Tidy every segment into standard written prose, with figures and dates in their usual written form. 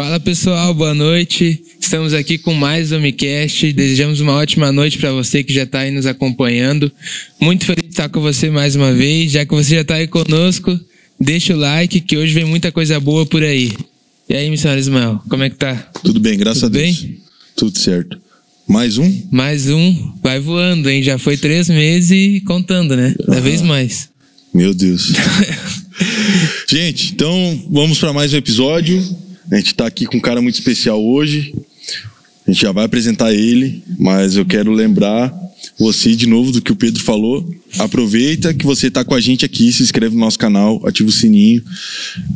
Fala pessoal, boa noite. Estamos aqui com mais um Homecast. Desejamos uma ótima noite para você que já está aí nos acompanhando. Muito feliz de estar com você mais uma vez. Já que você já está aí conosco, deixa o like que hoje vem muita coisa boa por aí. E aí, missionário Ismael, como é que tá? Tudo bem, graças a Deus. Bem? Tudo certo. Mais um? Mais um. Vai voando, hein? Já foi 3 meses e contando, né? Cada vez mais. Meu Deus. Gente, então vamos para mais um episódio. A gente está aqui com um cara muito especial hoje. A gente já vai apresentar ele, mas eu quero lembrar você de novo do que o Pedro falou. Aproveita que você está com a gente aqui, se inscreve no nosso canal, ativa o sininho,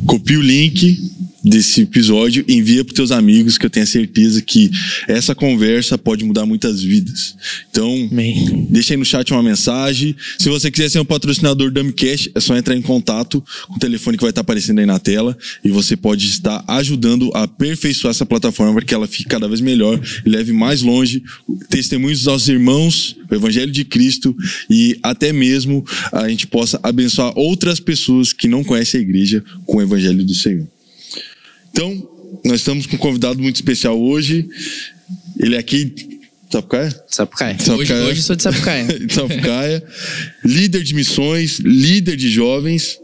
copia o link desse episódio, envia para os teus amigos, que eu tenho certeza que essa conversa pode mudar muitas vidas. Então, deixa aí no chat uma mensagem. Se você quiser ser um patrocinador do Homecast, é só entrar em contato com o telefone que vai estar aparecendo aí na tela e você pode estar ajudando a aperfeiçoar essa plataforma para que ela fique cada vez melhor e leve mais longe testemunhos dos nossos irmãos, o Evangelho de Cristo, e até mesmo a gente possa abençoar outras pessoas que não conhecem a igreja com o Evangelho do Senhor. Então, nós estamos com um convidado muito especial hoje. Ele é aqui de Sapucaia? Sapucaia. Hoje sou de Sapucaia. De Sapucaia. Líder de missões, líder de jovens,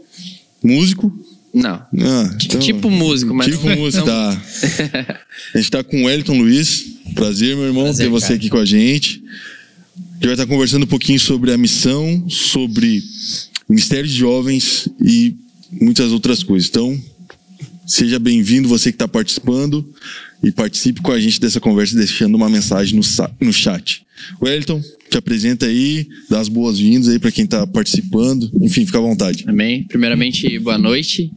músico? Não. Então, tipo músico, mas tipo músico, tá. A gente está com o Wellington Luiz. Prazer, meu irmão, ter você aqui com a gente. A gente vai estar conversando um pouquinho sobre a missão, sobre Ministério de Jovens e muitas outras coisas. Então, seja bem-vindo você que está participando e participe com a gente dessa conversa deixando uma mensagem no chat. Wellington, te apresenta aí, dá as boas-vindas aí para quem está participando. Enfim, fica à vontade. Amém. Primeiramente, boa noite.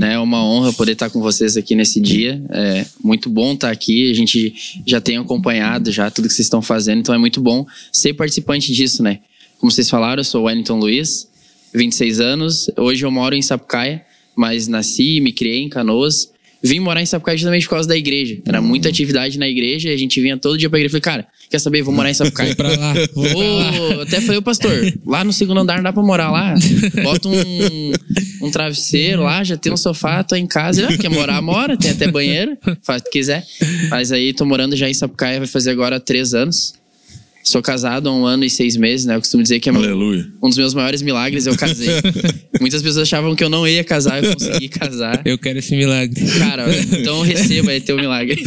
É uma honra poder estar com vocês aqui nesse dia. É muito bom estar aqui. A gente já tem acompanhado já tudo que vocês estão fazendo, então é muito bom ser participante disso, né? Como vocês falaram, eu sou o Wellington Luiz, 26 anos. Hoje eu moro em Sapucaia, mas nasci e me criei em Canoas. Vim morar em Sapucaia justamente por causa da igreja. Era muita atividade na igreja e a gente vinha todo dia pra igreja. Falei, cara, quer saber? Vou morar em Sapucaia. Pra lá. Até falei, ô pastor, lá no segundo andar não dá pra morar lá. Bota um travesseiro lá, já tem um sofá, tô em casa. Ele, quer morar, mora, tem até banheiro, faz o que quiser. Mas aí tô morando já em Sapucaia, vai fazer agora 3 anos. Sou casado há 1 ano e 6 meses, né? Eu costumo dizer que é um dos meus maiores milagres, eu casei. Muitas pessoas achavam que eu não ia casar, eu consegui casar. Eu quero esse milagre. Cara, então receba aí teu milagre.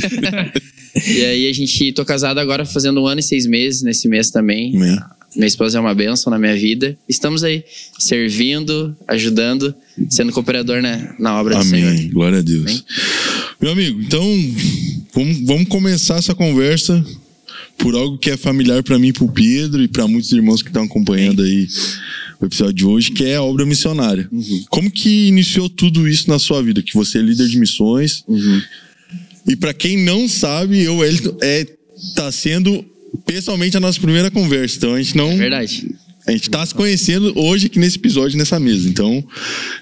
E aí tô casado agora fazendo 1 ano e 6 meses, nesse mês também. Minha esposa é uma bênção na minha vida. Estamos aí, servindo, ajudando, sendo cooperador, né, na obra do Senhor. Amém, glória a Deus. Amém? Meu amigo, então vamos começar essa conversa por algo que é familiar para mim e para o Pedro e para muitos irmãos que estão acompanhando aí o episódio de hoje, que é a obra missionária. Como que iniciou tudo isso na sua vida? Que você é líder de missões. E para quem não sabe, eu, Wellington, tá sendo pessoalmente a nossa primeira conversa. Então a gente não... É verdade. A gente está se conhecendo hoje aqui nesse episódio, nessa mesa. Então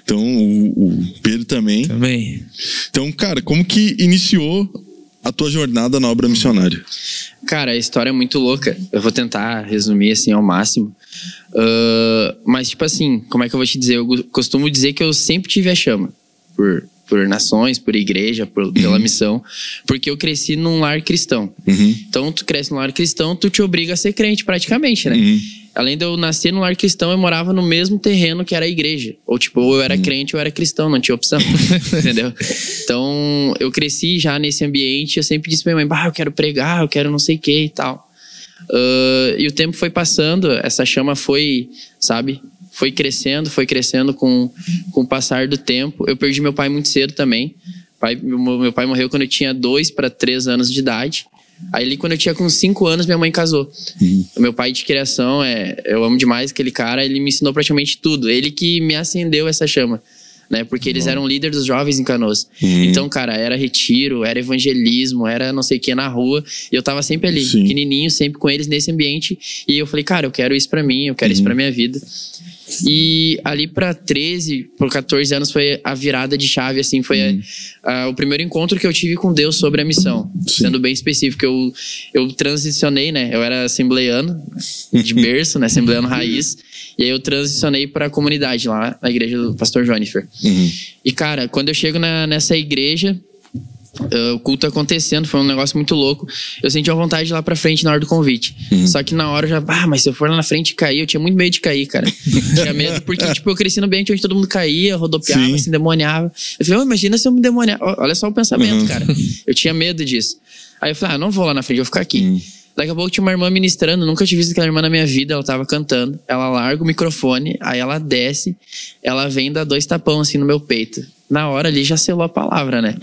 o Pedro também. Também. Então, cara, como que iniciou a tua jornada na obra missionária? Cara, a história é muito louca. Eu vou tentar resumir assim ao máximo. Mas tipo assim, como é que eu vou te dizer? Eu costumo dizer que eu sempre tive a chama por nações, por igreja, pela missão, porque eu cresci num lar cristão. Então tu cresce num lar cristão, tu te obriga a ser crente praticamente, né? Além de eu nascer num lar cristão, eu morava no mesmo terreno que era a igreja. Ou tipo, ou eu era crente ou eu era cristão, não tinha opção. Entendeu? Então, eu cresci já nesse ambiente, eu sempre disse pra minha mãe, eu quero pregar, eu quero não sei o que e tal. E o tempo foi passando, essa chama foi, sabe, foi crescendo com o passar do tempo. Eu perdi meu pai muito cedo também. Meu pai morreu quando eu tinha 2 para 3 anos de idade. Aí quando eu tinha com 5 anos, minha mãe casou. O meu pai de criação, eu amo demais aquele cara, ele me ensinou praticamente tudo. Ele que me acendeu essa chama, né? Porque eles eram líderes dos jovens em Canoas. Então, cara, era retiro, era evangelismo, era não sei o que na rua. E eu tava sempre ali, pequenininho, sempre com eles nesse ambiente. E eu falei, cara, eu quero isso pra mim, eu quero isso pra minha vida. E ali para 13, por 14 anos foi a virada de chave, assim, foi o primeiro encontro que eu tive com Deus sobre a missão. Sendo bem específico, eu transicionei, né? Eu era assembleiano de berço, né? Assembleiano raiz. E aí eu transicionei para a comunidade lá na igreja do pastor Jonifer. E cara, quando eu chego nessa igreja, o culto acontecendo, foi um negócio muito louco. Eu senti uma vontade de ir lá pra frente na hora do convite. Só que na hora eu já, mas se eu for lá na frente e cair, eu tinha muito medo de cair, cara. Tinha medo, porque, tipo, eu cresci no ambiente onde todo mundo caía, rodopiava, se endemoniava. Eu falei, imagina se eu me demoniar. Olha só o pensamento, cara. Eu tinha medo disso. Aí eu falei, não vou lá na frente, eu vou ficar aqui. Daqui a pouco tinha uma irmã ministrando, nunca tinha visto aquela irmã na minha vida, ela tava cantando. Ela larga o microfone, aí ela desce, ela vem dar 2 tapão assim no meu peito. Na hora ali já selou a palavra, né?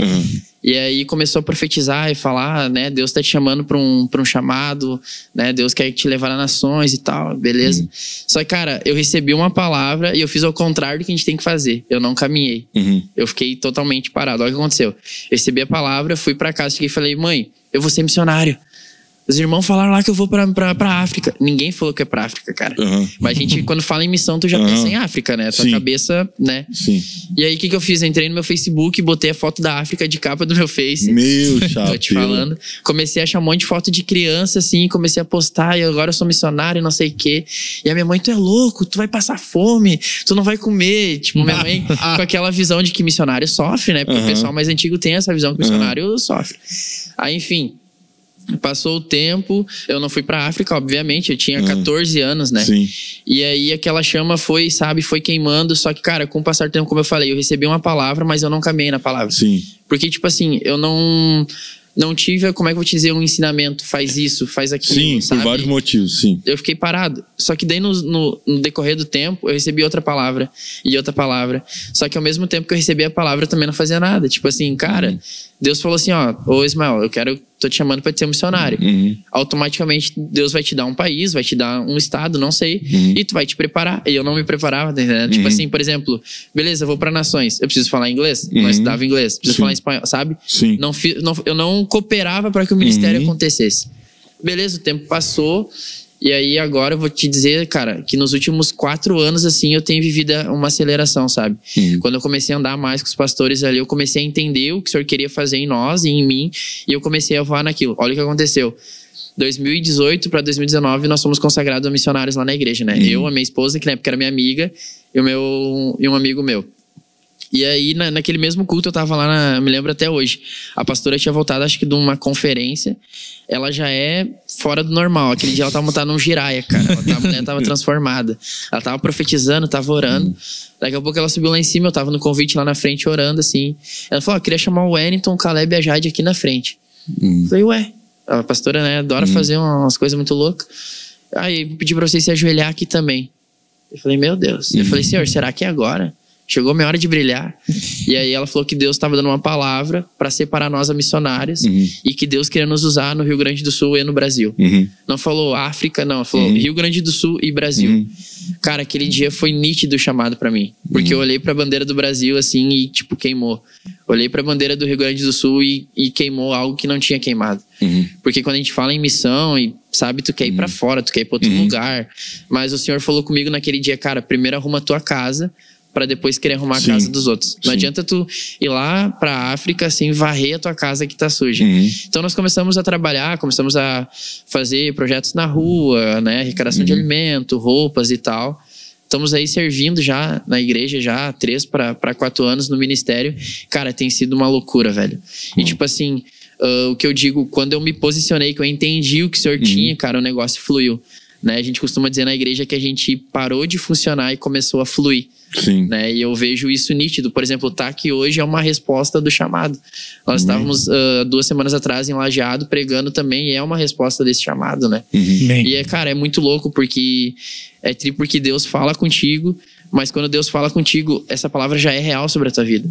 E aí começou a profetizar e falar, né? Deus tá te chamando pra um chamado, né? Deus quer te levar a nações e tal, beleza? Só que, cara, eu recebi uma palavra e eu fiz ao contrário do que a gente tem que fazer. Eu não caminhei. Eu fiquei totalmente parado. Olha o que aconteceu. Eu recebi a palavra, fui pra casa e falei, mãe, eu vou ser missionário. Os irmãos falaram lá que eu vou pra África. Ninguém falou que é pra África, cara. Mas a gente, quando fala em missão, tu já pensa em África, né? Tua cabeça, né? E aí, o que eu fiz? Eu entrei no meu Facebook, botei a foto da África de capa do meu Face. Meu chapéu. Tô te falando. Comecei a achar um monte de foto de criança, assim. Comecei a postar, e agora eu sou missionário, não sei o quê. E a minha mãe, tu é louco, tu vai passar fome, tu não vai comer. Tipo, minha mãe com aquela visão de que missionário sofre, né? Porque o pessoal mais antigo tem essa visão que missionário sofre. Aí, enfim... Passou o tempo, eu não fui pra África, obviamente, eu tinha 14 anos, né? E aí aquela chama foi, sabe, foi queimando, só que, cara, com o passar do tempo, como eu falei, eu recebi uma palavra, mas eu não caminhei na palavra. Porque, tipo assim, eu não tive, como é que eu vou te dizer, um ensinamento, faz isso, faz aquilo, sabe? Por vários motivos, Eu fiquei parado. Só que daí no decorrer do tempo, eu recebi outra palavra e outra palavra. Só que ao mesmo tempo que eu recebi a palavra, eu também não fazia nada. Tipo assim, cara, Deus falou assim, ô Ismael, tô te chamando pra te ser um missionário. Automaticamente, Deus vai te dar um país, vai te dar um estado, não sei, e tu vai te preparar. E eu não me preparava, tá entendendo? Tipo assim, por exemplo, beleza, eu vou pra nações, eu preciso falar inglês? Não estudava inglês, preciso falar espanhol, sabe? Eu não cooperava para que o ministério acontecesse. Beleza, o tempo passou, e aí agora eu vou te dizer, cara, que nos últimos 4 anos, assim, eu tenho vivido uma aceleração, sabe? Quando eu comecei a andar mais com os pastores ali, eu comecei a entender o que o Senhor queria fazer em nós e em mim, e eu comecei a voar naquilo. Olha o que aconteceu. 2018 para 2019, nós fomos consagrados a missionários lá na igreja, né? Eu, a minha esposa, que na época era minha amiga, e um amigo meu. E aí, naquele mesmo culto, eu tava lá, me lembro até hoje. A pastora tinha voltado, acho que de uma conferência. Ela já é fora do normal. Aquele dia ela tava montada num giraia, cara. A mulher tava transformada. Ela tava profetizando, tava orando. Daqui a pouco ela subiu lá em cima, eu tava no convite lá na frente orando, assim. Ela falou, queria chamar o Wellington, o Caleb e a Jade aqui na frente. Eu falei, ué, a pastora, né, adora fazer umas coisas muito loucas. Aí eu pedi pra vocês se ajoelhar aqui também. Eu falei, meu Deus. Eu falei, Senhor, será que é agora? Chegou a minha hora de brilhar. E aí ela falou que Deus estava dando uma palavra para separar nós a missionários e que Deus queria nos usar no Rio Grande do Sul e no Brasil. Não falou África, não. Falou Rio Grande do Sul e Brasil. Cara, aquele dia foi nítido o chamado para mim. Porque eu olhei para a bandeira do Brasil assim e tipo queimou. Olhei para a bandeira do Rio Grande do Sul e queimou algo que não tinha queimado. Porque quando a gente fala em missão e sabe, tu quer ir para fora, tu quer ir para outro lugar. Mas o Senhor falou comigo naquele dia, cara, primeiro arruma a tua casa para depois querer arrumar a casa dos outros. Não adianta tu ir lá pra África sem varrer a tua casa que tá suja. Então nós começamos a trabalhar, começamos a fazer projetos na rua, né? Arrecadação de alimento, roupas e tal. Estamos aí servindo já na igreja, já há 3 para 4 anos no ministério. Cara, tem sido uma loucura, velho. E tipo assim, o que eu digo, quando eu me posicionei, que eu entendi o que o Senhor tinha, cara, o negócio fluiu. Né? A gente costuma dizer na igreja que a gente parou de funcionar e começou a fluir. Né? E eu vejo isso nítido. Por exemplo, tá aqui hoje é uma resposta do chamado. Nós estávamos 2 semanas atrás em Lajeado pregando também, e é uma resposta desse chamado, né? E cara, é muito louco porque porque Deus fala contigo, mas quando Deus fala contigo, essa palavra já é real sobre a tua vida.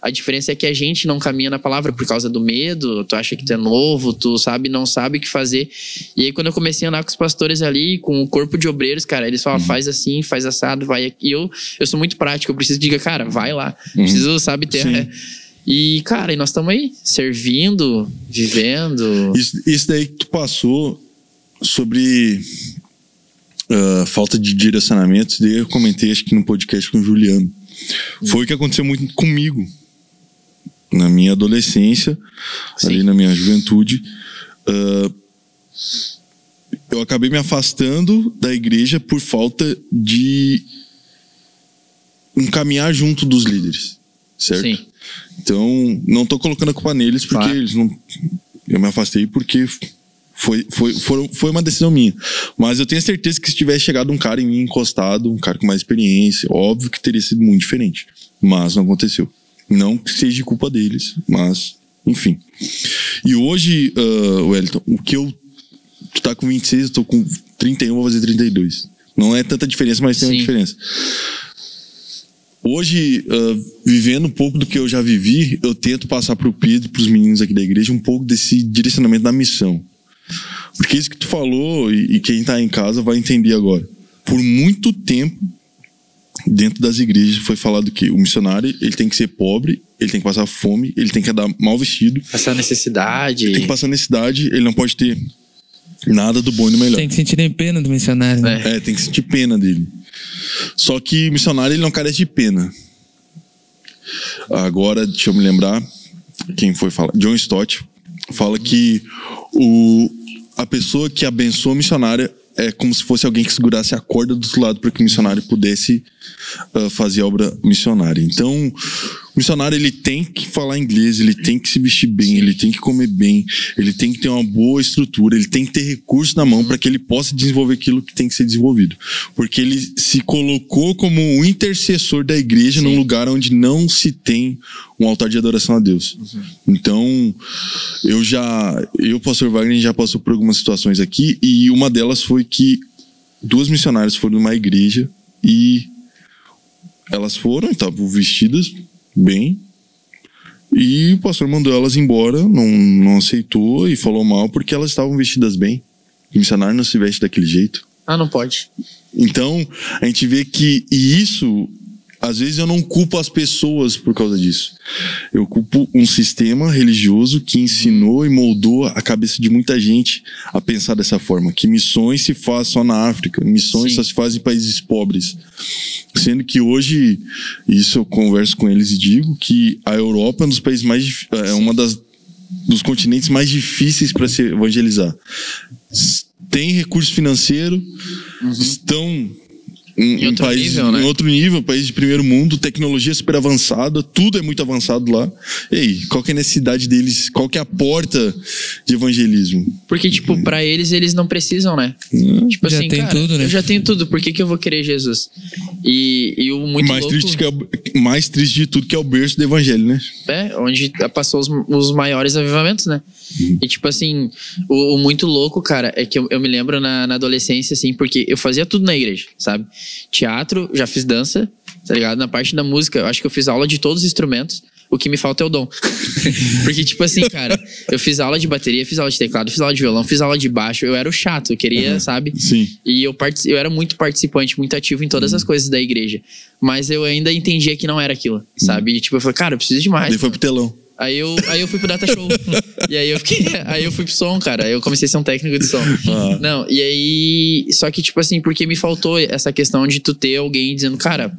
A diferença é que a gente não caminha na palavra por causa do medo, tu acha que tu é novo, tu não sabe o que fazer. E aí quando eu comecei a andar com os pastores ali, com o corpo de obreiros, cara, eles falam, faz assim, faz assado, vai aqui. E eu sou muito prático, eu preciso dizer, cara, vai lá. Preciso, sabe, ter... E, cara, e nós estamos aí, servindo, vivendo. Isso daí que tu passou sobre... falta de direcionamento, isso daí eu comentei acho que no podcast com o Juliano. Foi o que aconteceu muito comigo na minha adolescência, ali na minha juventude. Eu acabei me afastando da igreja por falta de caminhar junto dos líderes, certo? Então, não tô colocando a culpa neles, porque eles não... Eu me afastei porque foi uma decisão minha. Mas eu tenho certeza que se tivesse chegado um cara em mim encostado, um cara com mais experiência, óbvio que teria sido muito diferente. Mas não aconteceu. Não que seja culpa deles, mas... Enfim. E hoje, Wellington, tu tá com 26, eu tô com 31, vou fazer 32. Não é tanta diferença, mas tem uma diferença. Hoje, vivendo um pouco do que eu já vivi, eu tento passar pro Pedro e pros meninos aqui da igreja um pouco desse direcionamento da missão. Porque isso que tu falou, e quem tá em casa vai entender agora. Por muito tempo, dentro das igrejas foi falado que o missionário, ele tem que ser pobre, ele tem que passar fome, ele tem que andar mal vestido. Passar necessidade. Ele tem que passar necessidade, ele não pode ter nada do bom e do melhor. Tem que sentir nem pena do missionário, né? Tem que sentir pena dele. Só que o missionário, ele não carece de pena. Agora, deixa eu me lembrar quem foi falar. John Stott fala que a pessoa que abençoa o missionário é como se fosse alguém que segurasse a corda do outro lado para que o missionário pudesse fazer a obra missionária. Então, o missionário, ele tem que falar inglês, ele tem que se vestir bem, ele tem que comer bem, ele tem que ter uma boa estrutura, ele tem que ter recursos na mão para que ele possa desenvolver aquilo que tem que ser desenvolvido. Porque ele se colocou como um intercessor da igreja num lugar onde não se tem um altar de adoração a Deus. Então, o pastor Wagner já passou por algumas situações aqui, e uma delas foi que 2 missionárias foram numa igreja e elas foram e estavam vestidas bem, e o pastor mandou elas embora, não aceitou e falou mal porque elas estavam vestidas bem. O missionário não se veste daquele jeito. Não pode. Então, a gente vê que isso... Às vezes eu não culpo as pessoas por causa disso. Eu culpo um sistema religioso que ensinou e moldou a cabeça de muita gente a pensar dessa forma. Que missões se faz só na África. Missões só se fazem em países pobres. Sendo que hoje, isso eu converso com eles e digo, que a Europa é um dos países mais... dos continentes mais difíceis para se evangelizar. Tem recurso financeiro, estão... Em outro nível, país de primeiro mundo, tecnologia super avançada, tudo é muito avançado lá. E aí, qual que é a necessidade deles? Qual que é a porta de evangelismo? Porque, tipo, pra eles não precisam, né? Tipo já assim, tem cara, tudo, né? Eu já tenho tudo, por que eu vou querer Jesus? E o muito mais louco... mais triste de tudo, que é o berço do evangelho, né? Onde passou os maiores avivamentos, né? E tipo assim, o muito louco, cara, é que eu me lembro na adolescência, assim, porque eu fazia tudo na igreja, sabe? Teatro, já fiz dança, tá ligado? Na parte da música, eu acho que eu fiz aula de todos os instrumentos. O que me falta é o dom. Porque, tipo assim, cara, eu fiz aula de bateria, fiz aula de teclado, fiz aula de violão, fiz aula de baixo. Eu era o chato, eu queria, sabe? Sim. E eu era muito participante, muito ativo em todas as coisas da igreja. Mas eu ainda entendia que não era aquilo, sabe? E, tipo, eu falei, cara, eu preciso de mais. Daí foi pro telão. Aí eu fui pro Data Show. E aí eu fui pro som, cara. Aí eu comecei a ser um técnico de som. Não, e aí... Só que, tipo assim, porque me faltou essa questão de tu ter alguém dizendo, cara...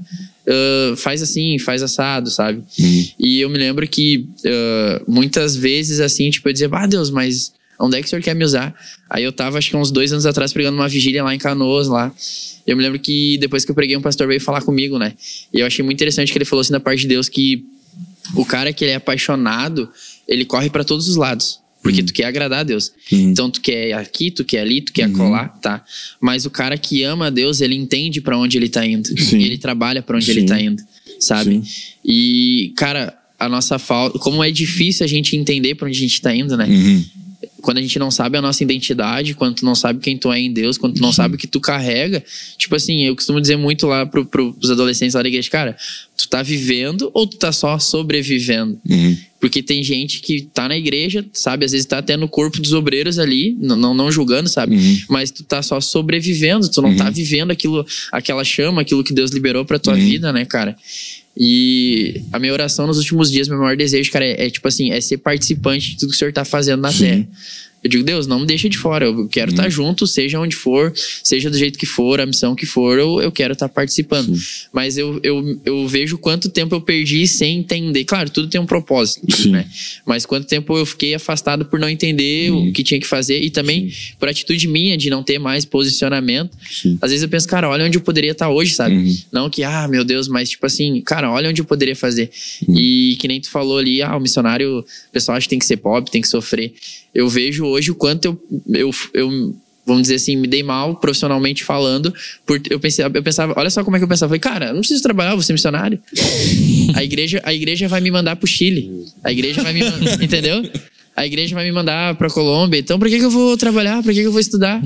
faz assim, faz assado, sabe? E eu me lembro que muitas vezes, assim, tipo, eu dizia, Deus, mas onde é que o senhor quer me usar? Aí eu tava, acho que uns 2 anos atrás, pregando uma vigília lá em Canoas, lá. Eu me lembro que depois que eu preguei, um pastor veio falar comigo, né? E eu achei muito interessante que ele falou assim, da parte de Deus, que o cara que ele é apaixonado, ele corre pra todos os lados. Porque tu quer agradar a Deus. Então tu quer aqui, tu quer ali, tu quer acolá, tá? Mas o cara que ama a Deus, ele entende pra onde ele tá indo. E ele trabalha pra onde ele tá indo, sabe? E, cara, a nossa falta... Como é difícil a gente entender pra onde a gente tá indo, né? Quando a gente não sabe a nossa identidade, quando tu não sabe quem tu é em Deus, quando tu não sabe o que tu carrega. Tipo assim, eu costumo dizer muito lá pros adolescentes lá da igreja, cara, tu tá vivendo ou tu tá só sobrevivendo? Porque tem gente que tá na igreja, sabe? Às vezes tá até no corpo dos obreiros ali, não julgando, sabe? Mas tu tá só sobrevivendo, tu não tá vivendo aquela chama, aquilo que Deus liberou pra tua vida, né, cara? E a minha oração nos últimos dias, meu maior desejo, cara, é tipo assim, é ser participante de tudo que o Senhor tá fazendo na terra. Eu digo, Deus, não me deixa de fora, eu quero estar junto, seja onde for, seja do jeito que for, a missão que for, eu quero estar participando. Mas eu vejo quanto tempo eu perdi sem entender. Claro, tudo tem um propósito, né? Mas quanto tempo eu fiquei afastado por não entender o que tinha que fazer e também por atitude minha de não ter mais posicionamento. Às vezes eu penso, cara, olha onde eu poderia estar hoje, sabe? Não que, meu Deus, mas tipo assim, cara, olha onde eu poderia fazer. E que nem tu falou ali, o missionário, o pessoal acha que tem que ser pobre, tem que sofrer. Eu vejo hoje o quanto eu vamos dizer assim, me dei mal profissionalmente falando. Eu pensava, olha só como é que eu pensava. Falei, cara, eu não preciso trabalhar, eu vou ser missionário. A igreja vai me mandar pro Chile. A igreja vai me mandar, entendeu? A igreja vai me mandar pra Colômbia. Então, pra que eu vou trabalhar? Pra que eu vou estudar?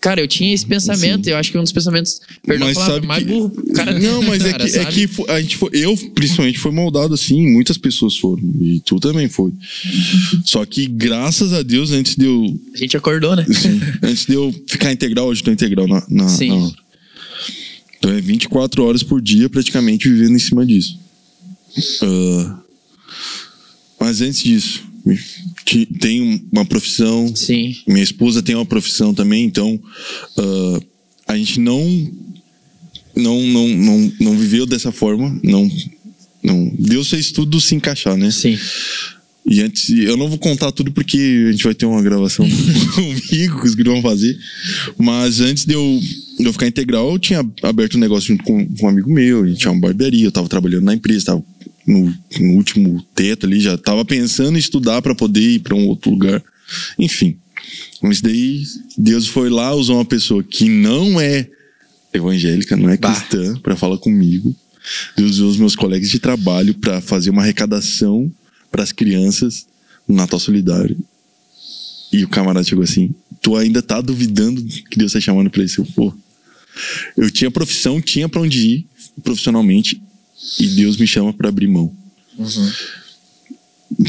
Cara, eu tinha esse pensamento. Eu acho que é um dos pensamentos, perdão a palavra, mais burro. Cara, não, mas cara, é que a gente foi, eu principalmente foi moldado assim, muitas pessoas foram. E tu também foi. Só que graças a Deus, antes de eu... A gente acordou, né? Sim, antes de eu ficar integral, hoje eu tô integral na Sim. Na hora. Então é 24 horas por dia praticamente vivendo em cima disso. Mas antes disso, tenho uma profissão. Sim. Minha esposa tem uma profissão também, então a gente não viveu dessa forma. Não, Deus fez tudo se encaixar, né? Sim. E antes, eu não vou contar tudo porque a gente vai ter uma gravação comigo, que os guris vão fazer. Mas antes de eu ficar integral, eu tinha aberto um negócio junto com um amigo meu. A gente tinha uma barbearia, eu tava trabalhando na empresa, tava no último teto ali, já tava pensando em estudar para poder ir para um outro lugar. Enfim. Mas daí Deus foi lá, usou uma pessoa que não é evangélica, não é cristã, para falar comigo. Deus usou os meus colegas de trabalho para fazer uma arrecadação para as crianças no Natal Solidário. E o camarada chegou assim: tu ainda tá duvidando que Deus tá chamando para isso? Eu tinha profissão, tinha para onde ir profissionalmente, e Deus me chama para abrir mão.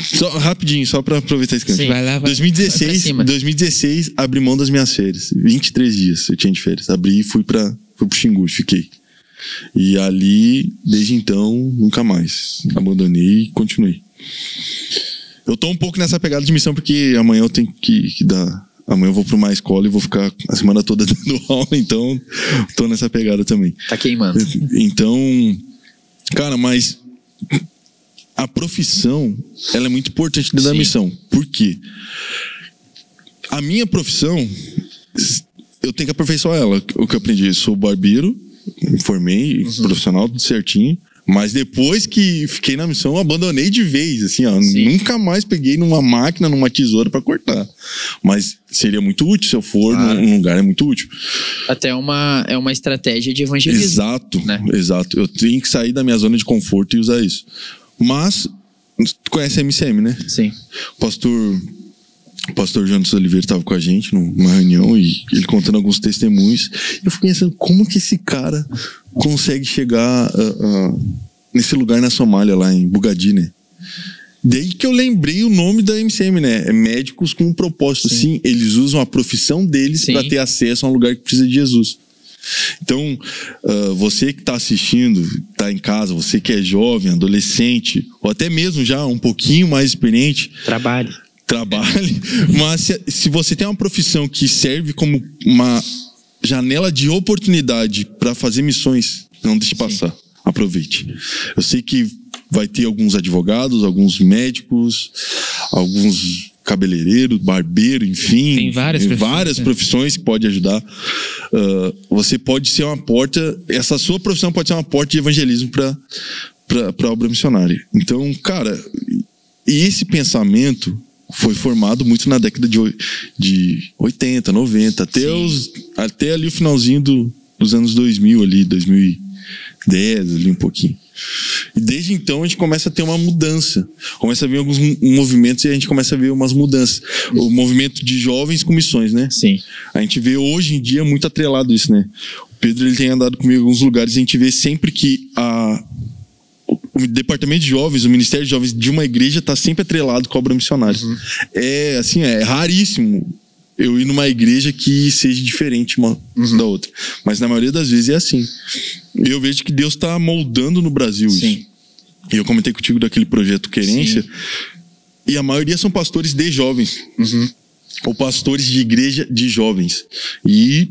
Só rapidinho, só para aproveitar esse canto. Vai lá, 2016, abri mão das minhas férias. 23 dias eu tinha de férias. Abri e fui pro Xingu, fiquei. E ali, desde então, nunca mais. Abandonei e continuei. Eu tô um pouco nessa pegada de missão, porque amanhã eu tenho que dar... Amanhã eu vou pra uma escola e vou ficar a semana toda dando aula, então tô nessa pegada também. Tá queimando. Então, cara, mas a profissão, ela é muito importante dentro da missão. Por quê? A minha profissão, eu tenho que aperfeiçoar ela. O que eu aprendi, eu sou barbeiro, me formei, profissional, tudo certinho. Mas depois que fiquei na missão, eu abandonei de vez, assim, nunca mais peguei numa máquina, numa tesoura para cortar. Mas seria muito útil se eu for num lugar, é muito útil. Até é uma estratégia de evangelismo. Exato, né? Exato. Eu tenho que sair da minha zona de conforto e usar isso. Mas, tu conhece a MCM, né? Sim. O pastor Jonas Oliveira estava com a gente numa reunião e ele contando alguns testemunhos. Eu fiquei pensando, como que esse cara consegue chegar nesse lugar na Somália, lá em Bugadi, né? Daí que eu lembrei o nome da MCM, né? É Médicos com um Propósito. Sim, eles usam a profissão deles para ter acesso a um lugar que precisa de Jesus. Então, você que está assistindo, está em casa, você que é jovem, adolescente, ou até mesmo já um pouquinho mais experiente... Trabalhe, mas se você tem uma profissão que serve como uma janela de oportunidade para fazer missões, não deixe passar, aproveite. Eu sei que vai ter alguns advogados, alguns médicos, alguns cabeleireiros, barbeiro, enfim, tem várias profissões que podem ajudar. Você pode ser uma porta, essa sua profissão pode ser uma porta de evangelismo para a obra missionária. Então, cara, e esse pensamento foi formado muito na década de 80, 90, até ali o finalzinho dos anos 2000, ali, 2010, ali um pouquinho. E desde então a gente começa a ter uma mudança. Começa a ver alguns movimentos e a gente começa a ver umas mudanças. O movimento de jovens com missões, né? Sim. A gente vê hoje em dia muito atrelado isso, né? O Pedro, ele tem andado comigo em alguns lugares e a gente vê sempre que o departamento de jovens, o ministério de jovens de uma igreja está sempre atrelado com a obra missionária. É assim, é raríssimo eu ir numa igreja que seja diferente uma da outra. Mas na maioria das vezes é assim. Eu vejo que Deus está moldando no Brasil isso. E eu comentei contigo daquele projeto Querência. E a maioria são pastores de jovens. ou pastores de igreja de jovens. E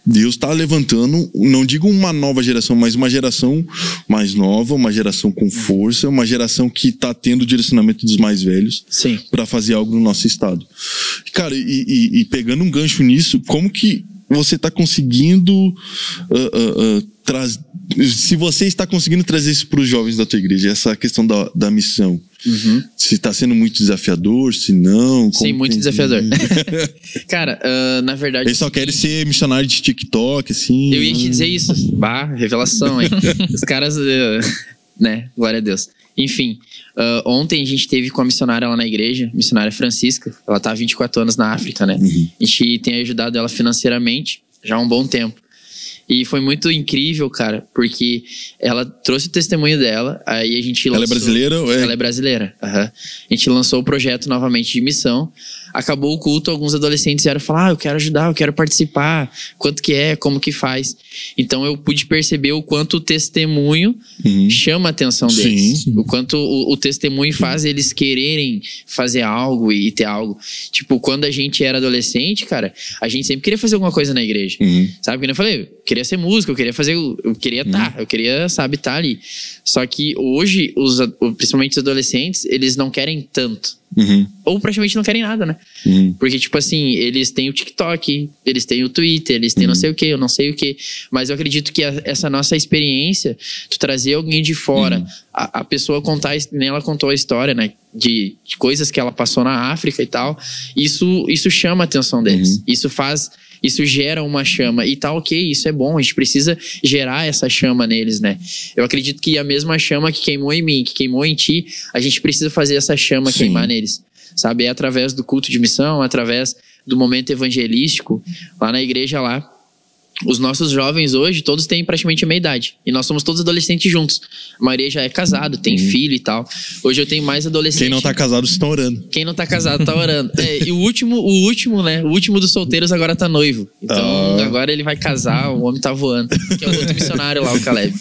Deus está levantando, não digo uma nova geração, mas uma geração mais nova, uma geração com força, uma geração que está tendo o direcionamento dos mais velhos para fazer algo no nosso estado. Cara, e pegando um gancho nisso, como que você está conseguindo trazer, se você está conseguindo trazer isso para os jovens da tua igreja, essa questão da missão? Se está sendo muito desafiador, se não... Sim, muito desafiador. Cara, na verdade... Eles só querem ser missionário de TikTok, assim... Eu ia te dizer isso. Bah, revelação, hein? Os caras... né? Glória a Deus. Enfim, ontem a gente teve com a missionária lá na igreja, missionária Francisca. Ela tá há 24 anos na África, né? A gente tem ajudado ela financeiramente já há um bom tempo. E foi muito incrível, cara, porque ela trouxe o testemunho dela, aí a gente lançou... Ela é brasileira? Ela é brasileira, A gente lançou o projeto novamente de missão. Acabou o culto, alguns adolescentes vieram falar, eu quero ajudar, eu quero participar, quanto que é, como que faz. Então eu pude perceber o quanto o testemunho chama a atenção deles. O quanto o testemunho faz eles quererem fazer algo e ter algo. Tipo, quando a gente era adolescente, cara, a gente sempre queria fazer alguma coisa na igreja. Sabe, como eu falei, eu queria ser músico, eu queria fazer, eu queria eu queria, sabe, estar ali. Só que hoje, principalmente os adolescentes, eles não querem tanto. Ou praticamente não querem nada, né? Porque, tipo assim, eles têm o TikTok, eles têm o Twitter, eles têm não sei o que, eu não sei o que. Mas eu acredito que essa nossa experiência, tu trazer alguém de fora, a pessoa contar, nem ela contou a história, né? De coisas que ela passou na África e tal. Isso chama a atenção deles. Isso gera uma chama. E tá ok, isso é bom. A gente precisa gerar essa chama neles, né? Eu acredito que a mesma chama que queimou em mim, que queimou em ti, a gente precisa fazer essa chama queimar neles. Sabe? É através do culto de missão, através do momento evangelístico, lá na igreja lá. Os nossos jovens hoje, todos têm praticamente a meia idade. E nós somos todos adolescentes juntos. A maioria já é casado, tem filho e tal. Hoje eu tenho mais adolescentes. Quem não tá casado, estão orando. Quem não tá casado, tá orando. E o último, né? O último dos solteiros agora tá noivo. Então, agora ele vai casar, o homem tá voando. Que é o outro missionário lá, o Caleb.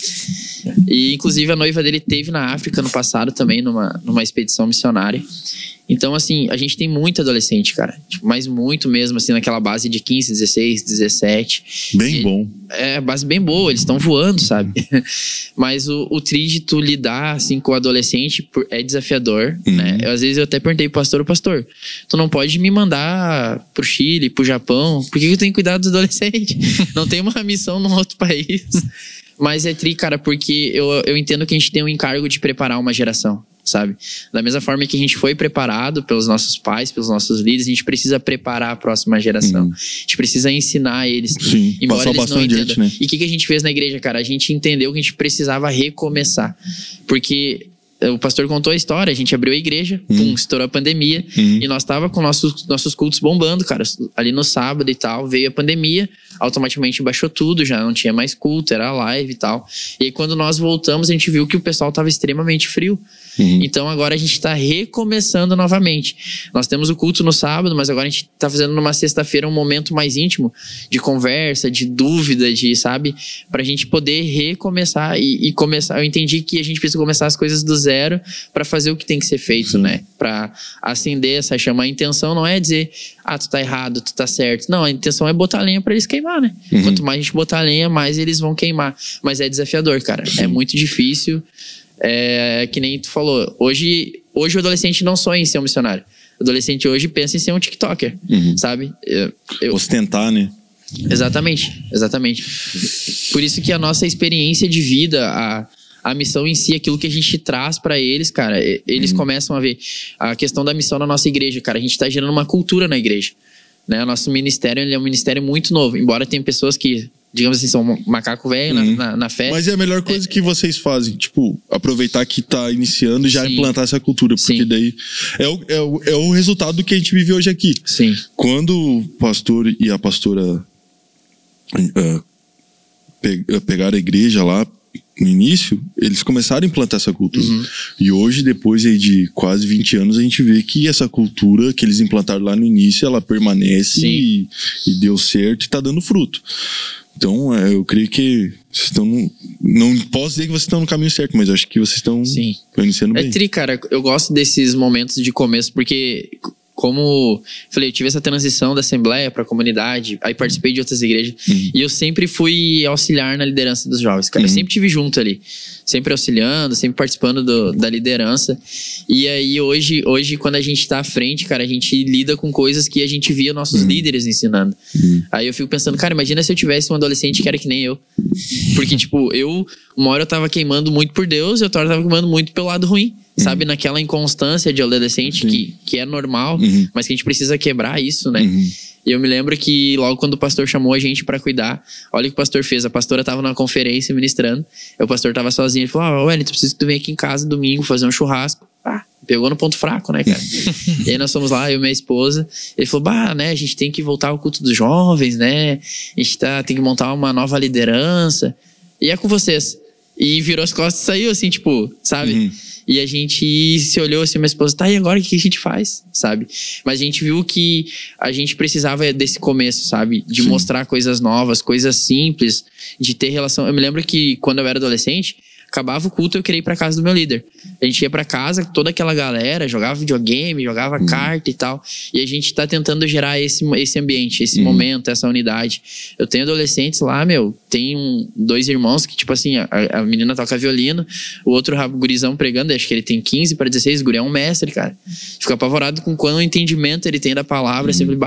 E, inclusive, a noiva dele teve na África no passado também, numa expedição missionária. Então, assim, a gente tem muito adolescente, cara. Tipo, mas muito mesmo, assim, naquela base de 15, 16, 17. Bem bom. É, base bem boa, eles estão voando, sabe? Mas o de tu lidar, assim, com o adolescente é desafiador, né? Às vezes eu até perguntei pro pastor, tu não pode me mandar pro Chile, pro Japão? Por que eu tenho que cuidar dos adolescentes? Não tem uma missão num outro país. Mas é cara, porque eu entendo que a gente tem um encargo de preparar uma geração, sabe? Da mesma forma que a gente foi preparado pelos nossos pais, pelos nossos líderes, a gente precisa preparar a próxima geração. A gente precisa ensinar eles. Sim, embora passar eles não entendam. Adiante, né? E o que a gente fez na igreja, cara? A gente entendeu que a gente precisava recomeçar. Porque o pastor contou a história, a gente abriu a igreja, estourou a pandemia, e nós tava com nossos cultos bombando, cara, ali no sábado e tal, veio a pandemia, automaticamente baixou tudo, já não tinha mais culto, era live e tal. E aí quando nós voltamos, a gente viu que o pessoal tava extremamente frio. Então agora a gente tá recomeçando novamente. Nós temos o culto no sábado, mas agora a gente tá fazendo numa sexta-feira um momento mais íntimo de conversa, de dúvida, sabe? Pra gente poder recomeçar e começar. Eu entendi que a gente precisa começar as coisas do zero pra fazer o que tem que ser feito, né? Pra acender essa chama. A intenção não é dizer, tu tá errado, tu tá certo. Não, a intenção é botar lenha pra eles queimar, né? Quanto mais a gente botar lenha, mais eles vão queimar. Mas é desafiador, cara. É muito difícil. Que nem tu falou, hoje o adolescente não sonha em ser um missionário. O adolescente hoje pensa em ser um TikToker, sabe? Ostentar, né? Exatamente. Por isso que a nossa experiência de vida, a missão em si, aquilo que a gente traz pra eles, cara, eles começam a ver a questão da missão na nossa igreja, cara. A gente tá gerando uma cultura na igreja, né? O nosso ministério, ele é um ministério muito novo, embora tenha pessoas que, digamos assim, são macaco velho na fé. Mas é a melhor coisa que vocês fazem, tipo, aproveitar que tá iniciando e já implantar essa cultura, porque daí é o resultado do que a gente vive hoje aqui. Sim. Quando o pastor e a pastora pegaram a igreja lá no início, eles começaram a implantar essa cultura. E hoje, depois aí de quase 20 anos, a gente vê que essa cultura que eles implantaram lá no início, ela permanece e deu certo e tá dando fruto. Então, eu creio que vocês estão... Não posso dizer que vocês estão no caminho certo, mas eu acho que vocês estão iniciando bem. Cara, eu gosto desses momentos de começo, porque como... Falei, eu tive essa transição da assembleia pra comunidade, aí participei de outras igrejas. E eu sempre fui auxiliar na liderança dos jovens, cara. Eu sempre tive junto ali. Sempre auxiliando, sempre participando da liderança. E aí, hoje, quando a gente tá à frente, cara, a gente lida com coisas que a gente via nossos líderes ensinando. Aí eu fico pensando, cara, imagina se eu tivesse um adolescente que era que nem eu. Porque, tipo, uma hora eu tava queimando muito por Deus e outra hora eu tava queimando muito pelo lado ruim. Sabe, naquela inconstância de adolescente que é normal, mas que a gente precisa quebrar isso, né? E eu me lembro que logo quando o pastor chamou a gente pra cuidar, olha o que o pastor fez. A pastora tava numa conferência ministrando, o pastor tava sozinho. Ele falou, Wellington, preciso que tu venha aqui em casa domingo fazer um churrasco. Pegou no ponto fraco, né, cara? E aí nós fomos lá, eu e minha esposa. Ele falou, né, a gente tem que voltar ao culto dos jovens, né? A gente tem que montar uma nova liderança. E é com vocês. E virou as costas e saiu assim, tipo, sabe? E a gente se olhou assim, minha esposa, e agora o que a gente faz, sabe? Mas a gente viu que a gente precisava desse começo, sabe? De mostrar coisas novas, coisas simples, de ter relação. Eu me lembro que quando eu era adolescente, acabava o culto, eu queria ir pra casa do meu líder. A gente ia pra casa, toda aquela galera jogava videogame, jogava carta e tal. E a gente tá tentando gerar esse ambiente, esse momento, essa unidade. Eu tenho adolescentes lá, tem 2 irmãos que, tipo assim, a menina toca violino, o outro gurizão pregando, acho que ele tem 15 para 16, o guri é um mestre, cara. Fica apavorado com qual entendimento ele tem da palavra. Sempre,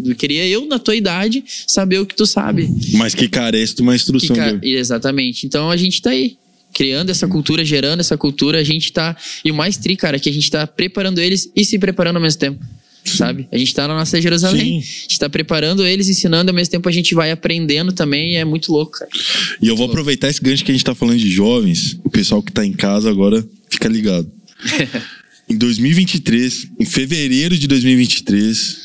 eu queria na tua idade saber o que tu sabe. Mas que carece de uma instrução. Exatamente. Então a gente tá aí. Criando essa cultura, gerando essa cultura, a gente tá... E o mais tri, cara, é que a gente tá preparando eles e se preparando ao mesmo tempo, sabe? A gente tá na nossa Jerusalém. A gente tá preparando eles, ensinando, ao mesmo tempo a gente vai aprendendo também e é muito louco, cara. E eu vou aproveitar esse gancho que a gente tá falando de jovens, o pessoal que tá em casa agora fica ligado. Em 2023, em fevereiro de 2023,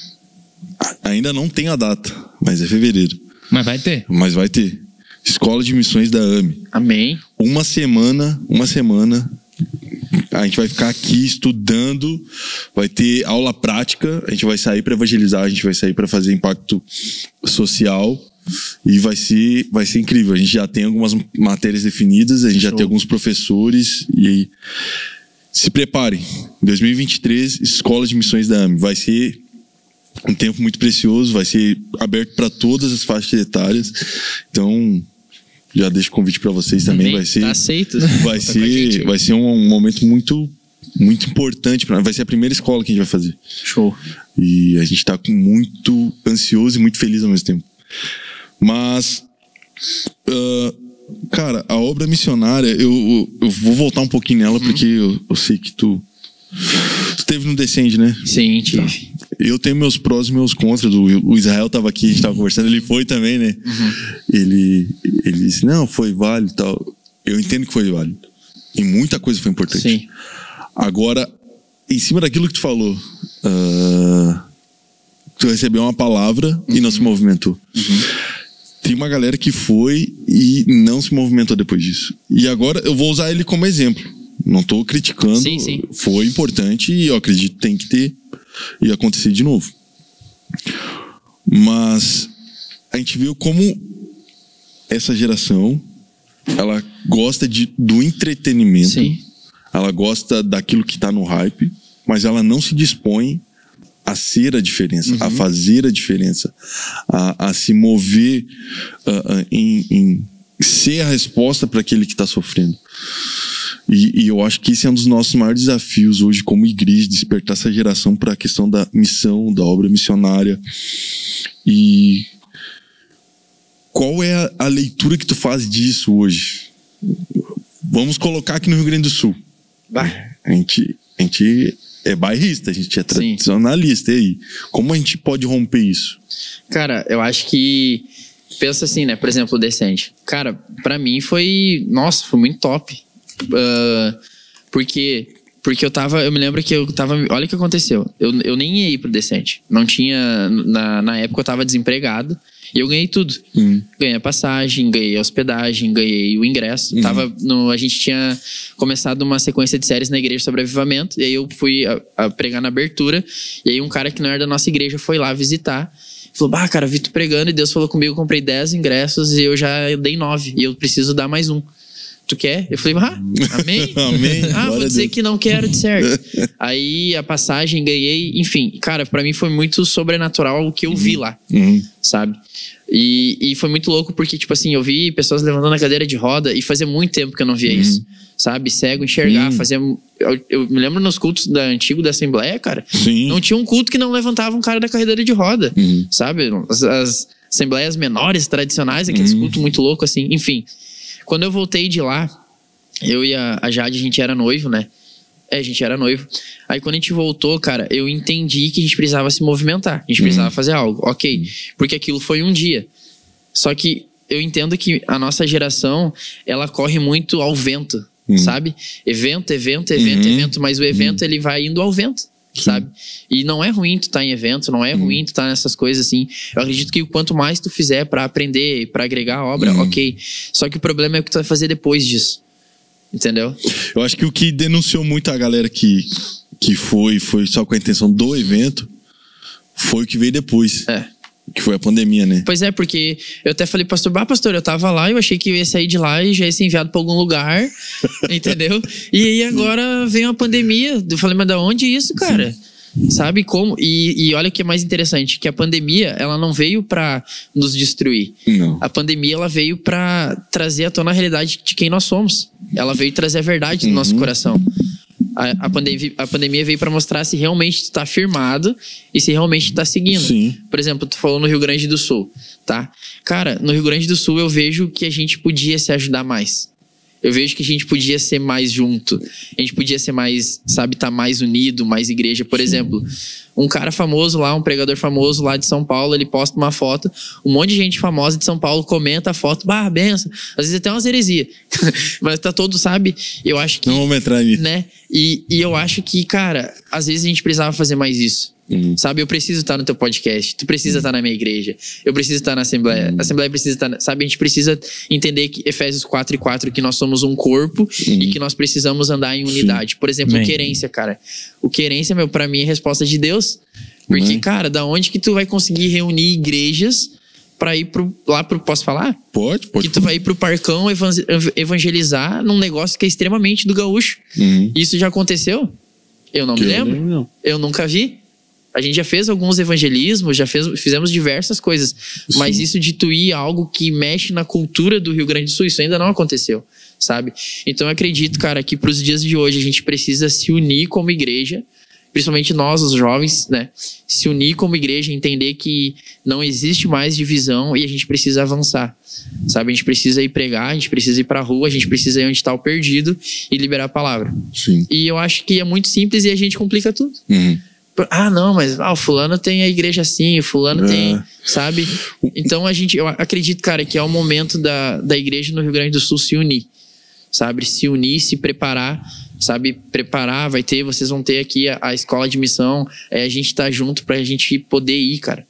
ainda não tem a data, mas é fevereiro. Mas vai ter. Mas vai ter. Escola de Missões da AME. Amém. Uma semana, a gente vai ficar aqui estudando, vai ter aula prática, a gente vai sair para evangelizar, a gente vai sair para fazer impacto social e vai ser incrível. A gente já tem algumas matérias definidas, a gente já tem alguns professores e aí, se preparem. 2023, Escola de Missões da AME. Vai ser um tempo muito precioso, vai ser aberto para todas as faixas etárias. Então, já deixo o convite para vocês também. Vai ser, tá aceito. Vai ser um momento muito, muito importante. Vai ser a primeira escola que a gente vai fazer. Show. E a gente está muito ansioso e muito feliz ao mesmo tempo. Mas, cara, a obra missionária, eu vou voltar um pouquinho nela, porque eu sei que tu teve no Descende, né? Sim, tive. Tá. Eu tenho meus prós e meus contras. O Israel tava aqui, a gente tava conversando, ele foi também, né? Ele disse, não, foi válido e tal. Eu entendo que foi válido. E muita coisa foi importante. Sim. Agora, em cima daquilo que tu falou, tu recebeu uma palavra e não se movimentou. Tem uma galera que foi e não se movimentou depois disso. E agora eu vou usar ele como exemplo. Não tô criticando. Sim. Foi importante e eu acredito que tem que ter e acontecer de novo. Mas a gente viu como essa geração, ela gosta do entretenimento. Sim. Ela gosta daquilo que tá no hype, mas ela não se dispõe a ser a diferença, a fazer a diferença, a se mover em ser a resposta para aquele que está sofrendo. E eu acho que esse é um dos nossos maiores desafios hoje como igreja, despertar essa geração para a questão da missão, da obra missionária. E qual é a leitura que tu faz disso hoje? Vamos colocar aqui no Rio Grande do Sul. A gente é bairrista, a gente é tradicionalista. E aí, como a gente pode romper isso? Cara, eu acho que... Pensa assim, né? Por exemplo, o Descende. Cara, pra mim foi... Nossa, foi muito top. Porque eu me lembro que eu tava... Olha o que aconteceu. Eu nem ia ir pro Descende. Não tinha... Na época eu tava desempregado. E eu ganhei tudo. Ganhei a passagem, ganhei a hospedagem, ganhei o ingresso. A gente tinha começado uma sequência de séries na igreja sobre avivamento. E aí eu fui a pregar na abertura. E aí um cara que não era da nossa igreja foi lá visitar. Falou, cara, vi tu pregando e Deus falou comigo, eu comprei 10 ingressos e eu já dei 9. E eu preciso dar mais um. tu quer? Eu falei, amém? Amém. Vou dizer que não quero, de certo. Aí a passagem, ganhei, enfim. Cara, pra mim foi muito sobrenatural o que eu vi lá, sabe? E foi muito louco porque, tipo assim, eu vi pessoas levantando a cadeira de roda e fazia muito tempo que eu não via isso, sabe? Cego, enxergar, fazia... Eu me lembro nos cultos antigos da Assembleia, cara, não tinha um culto que não levantava um cara da cadeira de roda, sabe? As assembleias menores, tradicionais, aqueles cultos muito loucos, assim, enfim. Quando eu voltei de lá, eu e a Jade, a gente era noivo, né? A gente era noivo. Aí quando a gente voltou, cara, eu entendi que a gente precisava se movimentar. A gente precisava fazer algo, ok. Porque aquilo foi um dia. Só que eu entendo que a nossa geração, ela corre muito ao vento, sabe? Evento, mas o evento, ele vai indo ao vento, sabe? E não é ruim tu tá em evento, não é ruim tu tá nessas coisas assim. Eu acredito que quanto mais tu fizer pra aprender, pra agregar a obra, ok. Só que o problema é o que tu vai fazer depois disso. Entendeu? Eu acho que o que denunciou muito a galera que foi só com a intenção do evento foi o que veio depois. Que foi a pandemia, né? Pois é, porque eu até falei, pastor, eu tava lá, eu achei que eu ia sair de lá e já ia ser enviado pra algum lugar, entendeu? E aí agora veio a pandemia. Eu falei, mas da onde isso, cara? Sabe como? E olha o que é mais interessante, que a pandemia, ela não veio pra nos destruir. Não. A pandemia, ela veio pra trazer à tona a realidade de quem nós somos. Ela veio trazer a verdade do nosso coração. A pandemia veio pra mostrar se realmente tu tá firmado e se realmente tu tá seguindo. Por exemplo, tu falou no Rio Grande do Sul, tá? Cara, no Rio Grande do Sul eu vejo que a gente podia se ajudar mais. Eu vejo que a gente podia ser mais junto. A gente podia ser mais, sabe, tá mais unido, mais igreja. Por exemplo, um cara famoso lá, um pregador famoso lá de São Paulo, ele posta uma foto, um monte de gente famosa de São Paulo comenta a foto, benção. Às vezes até umas heresias. Mas tá todo, sabe? Eu acho que... Não vamos entrar nisso. Né? E eu acho que, cara, às vezes a gente precisava fazer mais isso. Sabe, eu preciso estar no teu podcast, tu precisa estar na minha igreja, eu preciso estar na Assembleia, a Assembleia precisa estar, sabe, a gente precisa entender que Efésios 4:4, que nós somos um corpo e que nós precisamos andar em unidade. Por exemplo, o querência, cara. O querência, pra mim, é resposta de Deus. Porque, cara, da onde que tu vai conseguir reunir igrejas pra ir posso falar? Pode. Que tu vai ir pro Parcão evangelizar num negócio que é extremamente do gaúcho. Isso já aconteceu? Eu não me lembro. Eu nunca vi. A gente já fez alguns evangelismos, fizemos diversas coisas. Mas isso de tu ir a algo que mexe na cultura do Rio Grande do Sul, isso ainda não aconteceu, sabe? Então eu acredito, cara, que pros dias de hoje a gente precisa se unir como igreja, principalmente nós, os jovens, né? Se unir como igreja, entender que não existe mais divisão e a gente precisa avançar, sabe? A gente precisa ir pregar, a gente precisa ir pra rua, a gente precisa ir onde tá o perdido e liberar a palavra. E eu acho que é muito simples e a gente complica tudo. Não, mas o fulano tem a igreja assim, o fulano tem, sabe? Então eu acredito, cara, que é o momento da igreja no Rio Grande do Sul se unir, sabe? Se unir, se preparar, sabe? Preparar, vocês vão ter aqui a escola de missão, a gente tá junto pra gente poder ir, cara.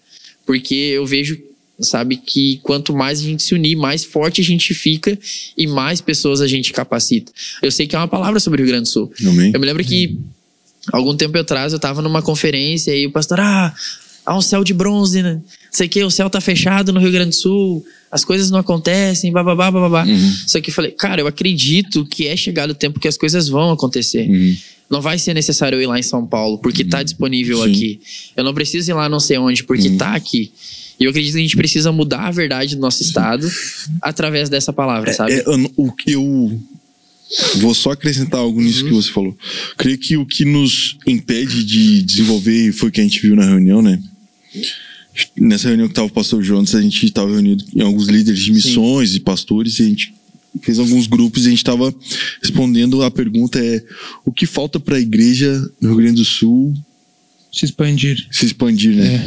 Porque eu vejo, sabe, que quanto mais a gente se unir, mais forte a gente fica e mais pessoas a gente capacita. Eu sei que é uma palavra sobre o Rio Grande do Sul. Eu me lembro que algum tempo atrás eu tava numa conferência e o pastor, há um céu de bronze, né? Sei que o céu tá fechado no Rio Grande do Sul, as coisas não acontecem, bababá. Só que eu falei, cara, eu acredito que é chegado o tempo que as coisas vão acontecer. Não vai ser necessário eu ir lá em São Paulo, porque tá disponível aqui. Eu não preciso ir lá não sei onde, porque tá aqui. E eu acredito que a gente precisa mudar a verdade do nosso estado através dessa palavra, sabe? Eu vou só acrescentar algo nisso que você falou. Creio que o que nos impede de desenvolver foi o que a gente viu na reunião, né? Nessa reunião que estava o pastor Jonas, a gente estava reunido em alguns líderes de missões e pastores, e a gente fez alguns grupos e a gente estava respondendo a pergunta o que falta para a igreja no Rio Grande do Sul se expandir, né?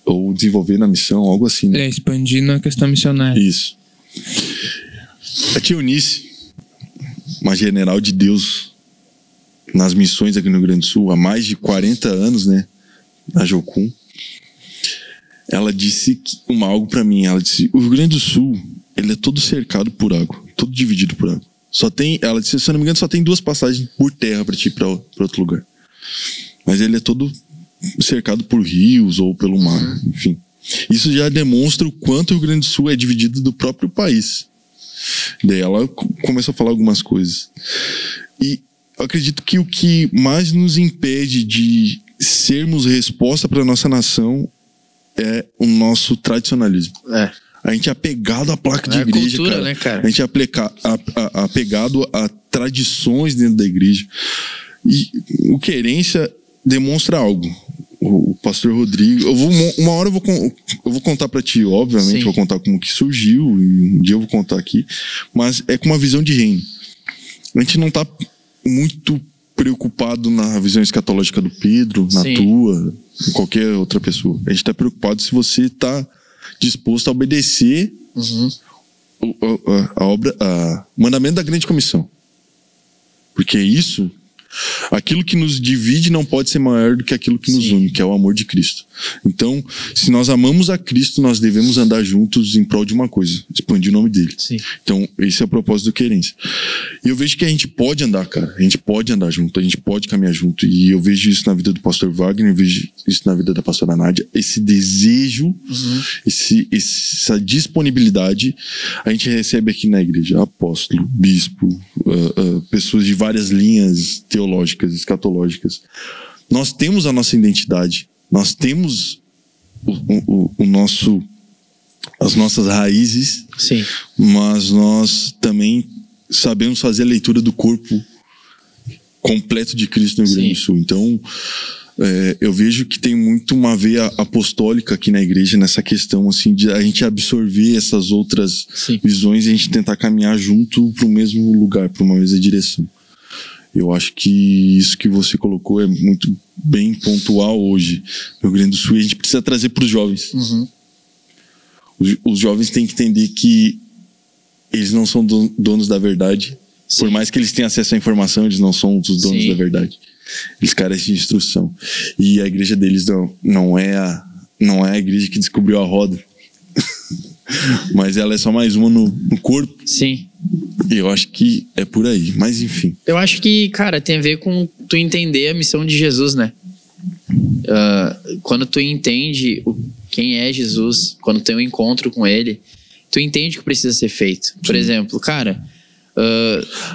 Ou desenvolver na missão, algo assim, né? Expandir na questão missionária. Isso. A tia Eunice, uma general de Deus nas missões aqui no Rio Grande do Sul há mais de 40 anos, né? Na Jocum. Ela disse algo pra mim. Ela disse, o Rio Grande do Sul, ele é todo cercado por água, todo dividido por água. Ela disse, se eu não me engano, só tem 2 passagens por terra pra te ir pra outro lugar. Mas ele é todo cercado por rios ou pelo mar, enfim. Isso já demonstra o quanto o Rio Grande do Sul é dividido do próprio país. Daí ela começou a falar algumas coisas. E eu acredito que o que mais nos impede de sermos resposta para nossa nação é o nosso tradicionalismo. A gente é apegado à placa de igreja, cultura, cara. Né, cara. A gente é apegado a tradições dentro da igreja. E o Querência demonstra algo. O pastor Rodrigo... Uma hora eu vou contar pra ti, obviamente. Sim. Vou contar como que surgiu. E um dia eu vou contar aqui. Mas é com uma visão de reino. A gente não tá muito preocupado na visão escatológica do Pedro, na tua, em qualquer outra pessoa. A gente tá preocupado se você tá disposto a obedecer o mandamento da grande comissão. Porque isso... Aquilo que nos divide não pode ser maior do que aquilo que nos une, que é o amor de Cristo. Então, se nós amamos a Cristo, nós devemos andar juntos em prol de uma coisa: expandir o nome dele. Sim. Então, esse é o propósito do Querência. E eu vejo que a gente pode andar, cara. A gente pode andar junto, a gente pode caminhar junto. E eu vejo isso na vida do pastor Wagner, eu vejo isso na vida da pastora Nádia. Esse desejo, essa disponibilidade, a gente recebe aqui na igreja. Apóstolo, bispo, pessoas de várias linhas teológicas, escatológicas. Nós temos a nossa identidade, nós temos as nossas raízes, mas nós também sabemos fazer a leitura do corpo completo de Cristo no Rio Grande do Sul. Então, eu vejo que tem muito uma veia apostólica aqui na igreja, nessa questão assim, de a gente absorver essas outras visões e a gente tentar caminhar junto para o mesmo lugar, para uma mesma direção. Eu acho que isso que você colocou é muito bem pontual hoje no Rio Grande do Sul, e a gente precisa trazer para os jovens. Os jovens têm que entender que eles não são donos da verdade. Por mais que eles tenham acesso à informação, eles não são os donos da verdade. Eles carecem de instrução. E a igreja deles não é a igreja que descobriu a roda. Mas ela é só mais uma no corpo. Sim. E eu acho que é por aí. Mas enfim. Eu acho que, cara, tem a ver com tu entender a missão de Jesus, né? Quando tu entende quem é Jesus, quando tem um encontro com ele, tu entende o que precisa ser feito. Por exemplo, cara...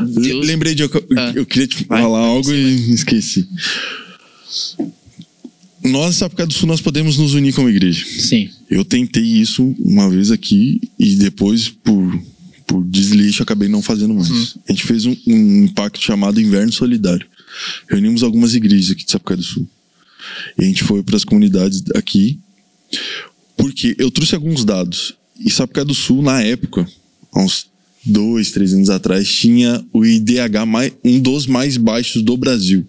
Deus... Lembrei de... Eu queria te falar algo e esqueci. Nós, em Sapucaí do Sul, nós podemos nos unir como igreja. Sim. Eu tentei isso uma vez aqui e depois, por desleixo, acabei não fazendo mais. A gente fez um impacto chamado Inverno Solidário. Reunimos algumas igrejas aqui de Sapucaí do Sul. E a gente foi para as comunidades aqui, porque eu trouxe alguns dados. E Sapucaí do Sul, na época, há uns 2, 3 anos atrás, tinha o IDH um dos mais baixos do Brasil.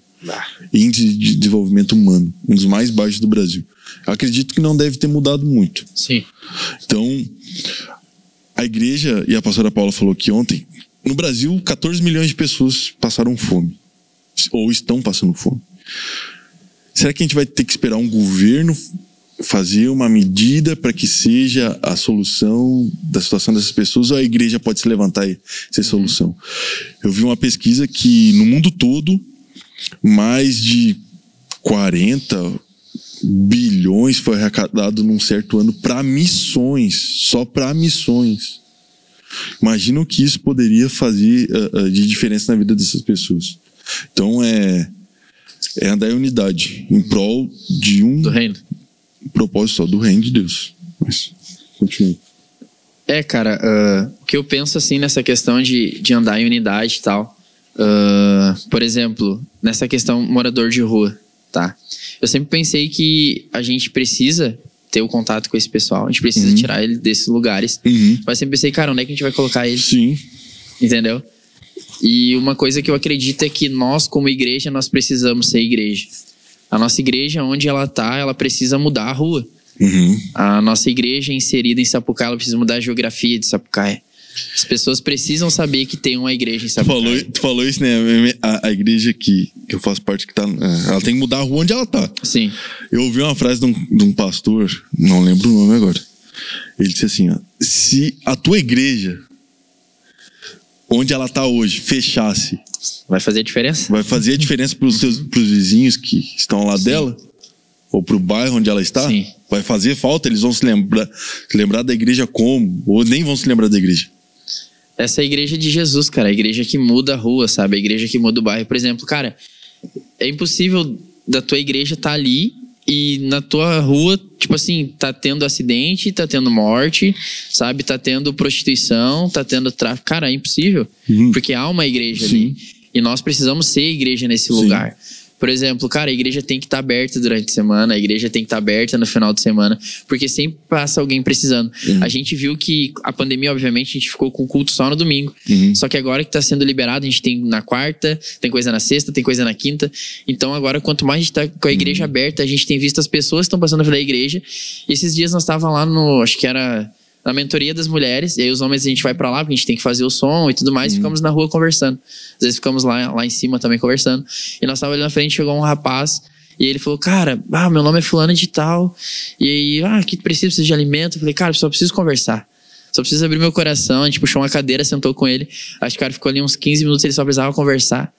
Índice de desenvolvimento humano, um dos mais baixos do Brasil. Eu acredito que não deve ter mudado muito. Sim. Então, a igreja, e a pastora Paula falou aqui ontem, no Brasil, 14 milhões de pessoas passaram fome. Ou estão passando fome. Será que a gente vai ter que esperar um governo fazer uma medida para que seja a solução da situação dessas pessoas, ou a igreja pode se levantar e ser solução? Eu vi uma pesquisa que no mundo todo, mais de 40 bilhões foi arrecadado num certo ano para missões, só para missões. Imagina o que isso poderia fazer de diferença na vida dessas pessoas. Então é andar em unidade, em prol de do reino. Propósito só do reino de Deus. Mas continue. Cara, o que eu penso assim nessa questão de andar em unidade e tal, por exemplo, nessa questão morador de rua, tá? Eu sempre pensei que a gente precisa ter o contato com esse pessoal, a gente precisa tirar ele desses lugares, mas sempre pensei, cara, onde é que a gente vai colocar ele? Sim. Entendeu? E uma coisa que eu acredito é que nós, como igreja, nós precisamos ser igreja. A nossa igreja, onde ela tá, ela precisa mudar a rua. A nossa igreja inserida em Sapucaí, ela precisa mudar a geografia de Sapucaí. As pessoas precisam saber que tem uma igreja em Sapucaí. Tu falou isso, né? A igreja que eu faço parte, que tá, ela tem que mudar a rua onde ela tá. Sim. Eu ouvi uma frase de um pastor, não lembro o nome agora. Ele disse assim, ó, se a tua igreja, onde ela tá hoje, fechasse, vai fazer a diferença? Vai fazer a diferença pros vizinhos que estão ao lado dela? Ou pro bairro onde ela está? Sim. Vai fazer falta? Eles vão se lembrar da igreja como? Ou nem vão se lembrar da igreja? essa é a igreja de Jesus, cara. A igreja que muda a rua, sabe? A igreja que muda o bairro. Por exemplo, cara, é impossível da tua igreja estar ali e na tua rua, tipo assim, tá tendo acidente, tá tendo morte, sabe? Tá tendo prostituição, tá tendo tráfico. Cara, é impossível. Porque há uma igreja ali. E nós precisamos ser igreja nesse lugar. Por exemplo, cara, a igreja tem que estar aberta durante a semana, a igreja tem que estar aberta no final de semana, porque sempre passa alguém precisando. A gente viu que a pandemia, obviamente, a gente ficou com o culto só no domingo. Só que agora que está sendo liberado, a gente tem na quarta, tem coisa na sexta, tem coisa na quinta. Então agora, quanto mais a gente tá com a igreja aberta, a gente tem visto as pessoas que estão passando pela igreja. E esses dias nós estávamos lá no, acho que era na mentoria das mulheres, e aí os homens a gente vai pra lá, porque a gente tem que fazer o som e tudo mais, e ficamos na rua conversando. Às vezes ficamos lá em cima também conversando. E nós estávamos ali na frente, chegou um rapaz, e ele falou, cara, meu nome é fulano de tal, e aí, que precisa de alimento? Eu falei, cara, só preciso conversar. Só preciso abrir meu coração. A gente puxou uma cadeira, sentou com ele. Acho que o cara ficou ali uns 15 minutos, ele só precisava conversar.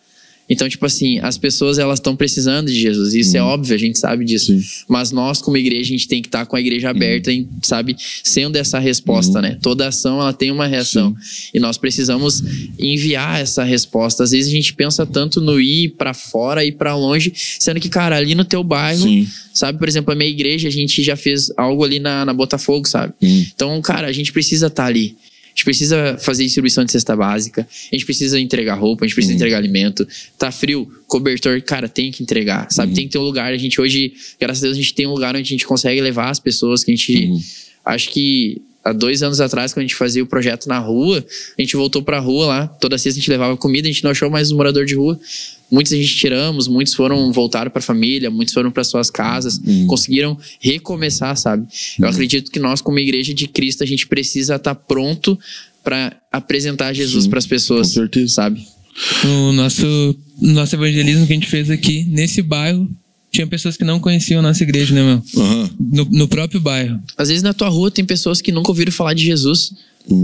Então, tipo assim, as pessoas, elas estão precisando de Jesus. Isso é óbvio, a gente sabe disso. Mas nós, como igreja, a gente tem que estar com a igreja aberta, sabe? Sendo essa resposta, né? Toda ação, ela tem uma reação. E nós precisamos enviar essa resposta. Às vezes a gente pensa tanto no ir pra fora, ir pra longe, sendo que, cara, ali no teu bairro, sabe? Por exemplo, a minha igreja, a gente já fez algo ali na Botafogo, sabe? Então, cara, a gente precisa estar ali. A gente precisa fazer distribuição de cesta básica, a gente precisa entregar roupa, a gente precisa entregar alimento. Tá frio, cobertor, cara, tem que entregar, sabe? Tem que ter um lugar. A gente hoje, graças a Deus, a gente tem um lugar onde a gente consegue levar as pessoas que a gente... Acho que há 2 anos atrás, quando a gente fazia o projeto na rua, a gente voltou pra rua lá, toda sexta a gente levava comida, a gente não achou mais um morador de rua. Muitos a gente tiramos, muitos voltaram pra família, muitos foram para suas casas, conseguiram recomeçar, sabe? Eu acredito que nós, como igreja de Cristo, a gente precisa estar pronto para apresentar Jesus para as pessoas, com certeza, sabe? No nosso evangelismo que a gente fez aqui, nesse bairro, tinha pessoas que não conheciam a nossa igreja, né, meu? No próprio bairro. Às vezes na tua rua tem pessoas que nunca ouviram falar de Jesus.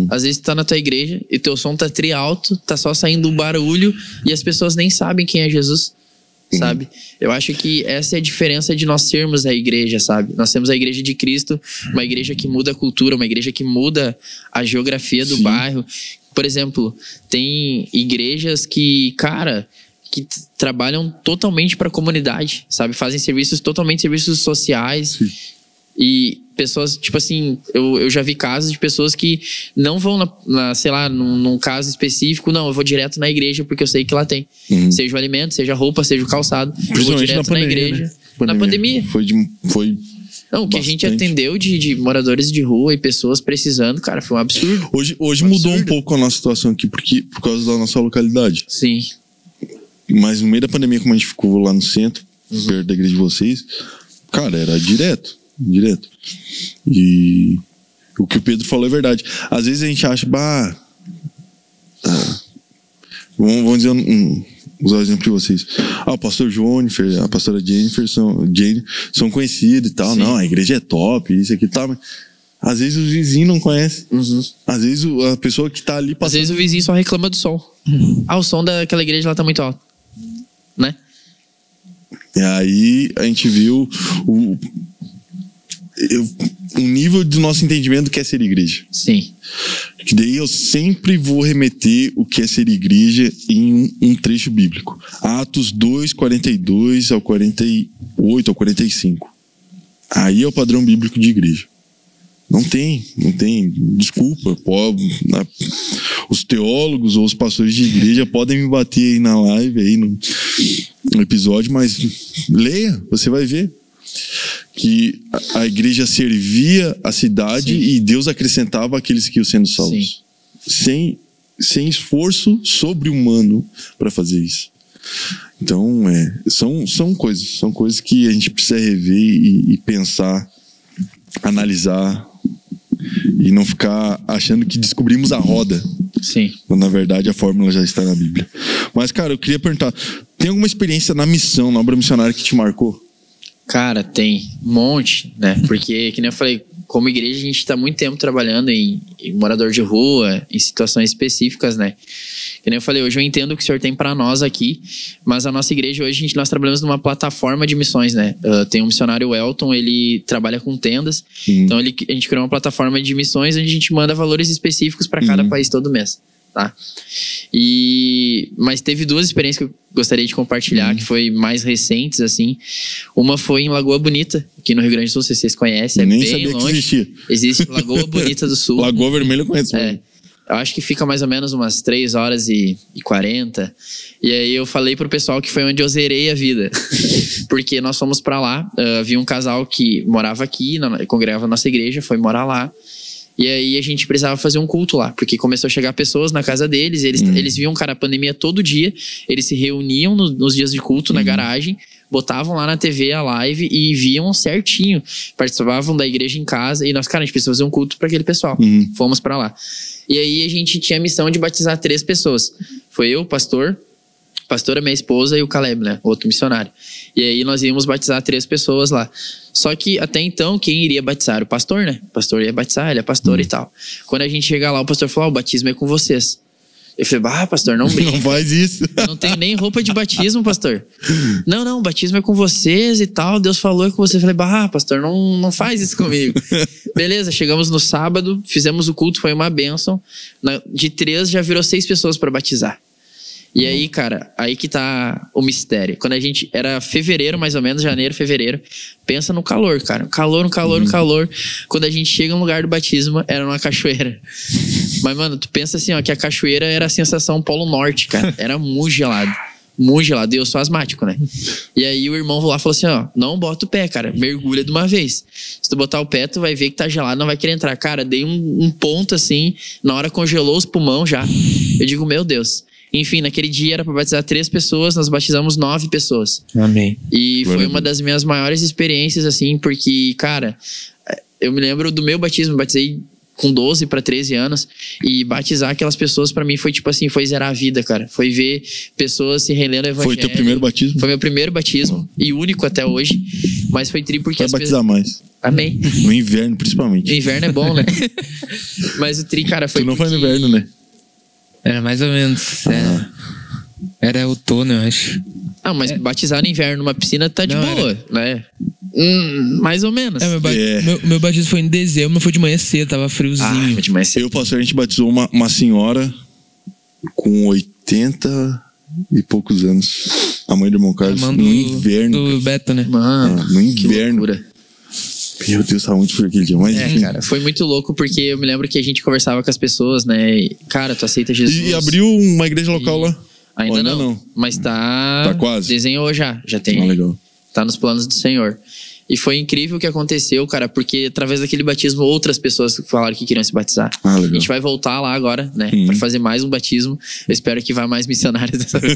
Às vezes tu tá na tua igreja e teu som tá tri alto, tá só saindo um barulho e as pessoas nem sabem quem é Jesus, sabe? Eu acho que essa é a diferença de nós sermos a igreja, sabe? Nós temos a igreja de Cristo, uma igreja que muda a cultura, uma igreja que muda a geografia do bairro. Por exemplo, tem igrejas que, cara, que trabalham totalmente para a comunidade, sabe? Fazem serviços sociais. E pessoas, tipo assim, eu já vi casos de pessoas que não vão sei lá, num caso específico, não, eu vou direto na igreja porque eu sei que lá tem. Seja o alimento, seja a roupa, seja o calçado. Eu vou direto na igreja. Né? Na pandemia. Foi não, o que a gente atendeu de moradores de rua e pessoas precisando, cara, foi um absurdo. Hoje mudou um pouco a nossa situação aqui, por causa da nossa localidade. Sim. Mas no meio da pandemia, como a gente ficou lá no centro, perto da igreja de vocês, cara, era direto. E o que o Pedro falou é verdade. Às vezes a gente acha, vamos dizer, usar o exemplo de vocês. O pastor Jônifer, a pastora Jennifer são conhecidos e tal. Sim. Não, a igreja é top, isso aqui e tal. Mas às vezes os vizinhos não conhecem. Às vezes a pessoa que tá ali passando... Às vezes o vizinho só reclama do som. O som daquela igreja lá tá muito alto, né? E aí a gente viu o nível do nosso entendimento do que é ser igreja. Sim. Que daí eu sempre vou remeter o que é ser igreja em um trecho bíblico. Atos 2, 42 ao 48 ao 45. Aí é o padrão bíblico de igreja. Não tem. Desculpa. Os teólogos ou os pastores de igreja podem me bater aí na live, aí no episódio, mas leia, você vai ver. Que a igreja servia a cidade e Deus acrescentava aqueles que iam sendo salvos. Sem esforço sobre-humano para fazer isso. Então, são coisas que a gente precisa rever e pensar, analisar e não ficar achando que descobrimos a roda. Sim. Quando, na verdade, a fórmula já está na Bíblia. Mas, cara, eu queria perguntar, tem alguma experiência na missão, na obra missionária que te marcou? Cara, tem um monte, né? Porque, que nem eu falei, como igreja a gente tá muito tempo trabalhando em morador de rua, em situações específicas, né? Que nem eu falei, hoje eu entendo o que o Senhor tem para nós aqui, mas a nossa igreja hoje, nós trabalhamos numa plataforma de missões, né? Tem um missionário, o Elton, ele trabalha com tendas, então a gente criou uma plataforma de missões onde a gente manda valores específicos para cada país todo mês. tá? Mas teve 2 experiências que eu gostaria de compartilhar, que foi mais recentes, assim. Uma foi em Lagoa Bonita, aqui no Rio Grande do Sul, se vocês conhecem, nem bem sabia longe. que existia. Existe Lagoa Bonita do Sul. Lagoa Vermelha eu conheço. Eu acho que fica mais ou menos umas 3h40. E aí eu falei pro pessoal que foi onde eu zerei a vida. Porque nós fomos pra lá, havia um casal que morava aqui, congregava na nossa igreja, foi morar lá. E aí a gente precisava fazer um culto lá, porque começou a chegar pessoas na casa deles, eles viam, cara, a pandemia todo dia, eles se reuniam nos dias de culto na garagem, botavam lá na TV a live e viam certinho, participavam da igreja em casa, e nós, cara, a gente precisa fazer um culto para aquele pessoal. Fomos pra lá. E aí a gente tinha a missão de batizar 3 pessoas. Foi eu, pastora, minha esposa e o Caleb, né? Outro missionário. E aí nós íamos batizar 3 pessoas lá. Só que até então, quem iria batizar era o pastor, né? O pastor ia batizar, ele é pastor e tal. Quando a gente chega lá, o pastor falou, o batismo é com vocês. Eu falei, pastor, não brinca. Não faz isso. Eu não tenho nem roupa de batismo, pastor. Não, o batismo é com vocês e tal. Deus falou é com você. Eu falei, pastor, não faz isso comigo. Beleza, chegamos no sábado, fizemos o culto, foi uma bênção. De 3 já virou 6 pessoas para batizar. E aí, cara, aí que tá o mistério. Quando a gente... Era fevereiro, mais ou menos, janeiro, fevereiro. Pensa no calor, cara. Calor. Quando a gente chega no lugar do batismo, era numa cachoeira. Mas, mano, tu pensa assim, ó, que a cachoeira era a sensação Polo Norte, cara. Era muito gelado. Muito gelado. E eu sou asmático, né? E aí o irmão lá falou assim, ó, não bota o pé, cara. Mergulha de uma vez. Se tu botar o pé, tu vai ver que tá gelado, não vai querer entrar. Cara, dei um ponto assim, na hora congelou os pulmões já. Eu digo, meu Deus. Enfim, naquele dia era para batizar 3 pessoas, nós batizamos 9 pessoas. Amém. E foi uma das minhas maiores experiências, assim, porque, cara, eu me lembro do meu batismo, batizei com 12 para 13 anos, e batizar aquelas pessoas para mim foi tipo assim, foi zerar a vida, cara. Foi ver pessoas se rendendo ao evangelho. Foi teu primeiro batismo? Foi meu primeiro batismo, e único até hoje, mas foi tri porque... Vai batizar mais. Amém. No inverno, principalmente. No inverno é bom, né? Mas o tri, cara, foi... Tu não foi no inverno, né? Era mais ou menos. Era outono, eu acho. Mas batizar no inverno numa piscina tá de boa, né? Mais ou menos. Meu batismo foi em dezembro, mas foi de manhã cedo, tava friozinho. Foi de manhã cedo. Eu, pastor, a gente batizou uma senhora com 80 e poucos anos. A mãe do irmão Carlos, no inverno. Do Beto, né? Mano, no inverno. que loucura. Meu Deus, tava muito frio aquele dia. Mas enfim. Cara, foi muito louco porque eu me lembro que a gente conversava com as pessoas, né? E, cara, tu aceita Jesus. E abriu uma igreja local lá? Ainda não. Mas tá quase. Desenhou já tem. Legal. Tá nos planos do Senhor. E foi incrível o que aconteceu, cara, porque através daquele batismo outras pessoas falaram que queriam se batizar. Legal. A gente vai voltar lá agora, né, pra fazer mais um batismo. Eu espero que vá mais missionários dessa vez.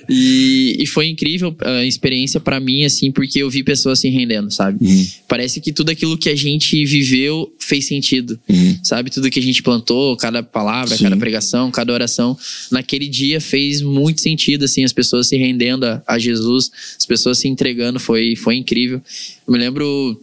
E foi incrível a experiência pra mim, assim, porque eu vi pessoas se rendendo, sabe? Parece que tudo aquilo que a gente viveu fez sentido, sabe? Tudo que a gente plantou, cada palavra, cada pregação, cada oração, naquele dia fez muito sentido, assim, as pessoas se rendendo a Jesus, as pessoas se entregando, foi incrível. Eu me lembro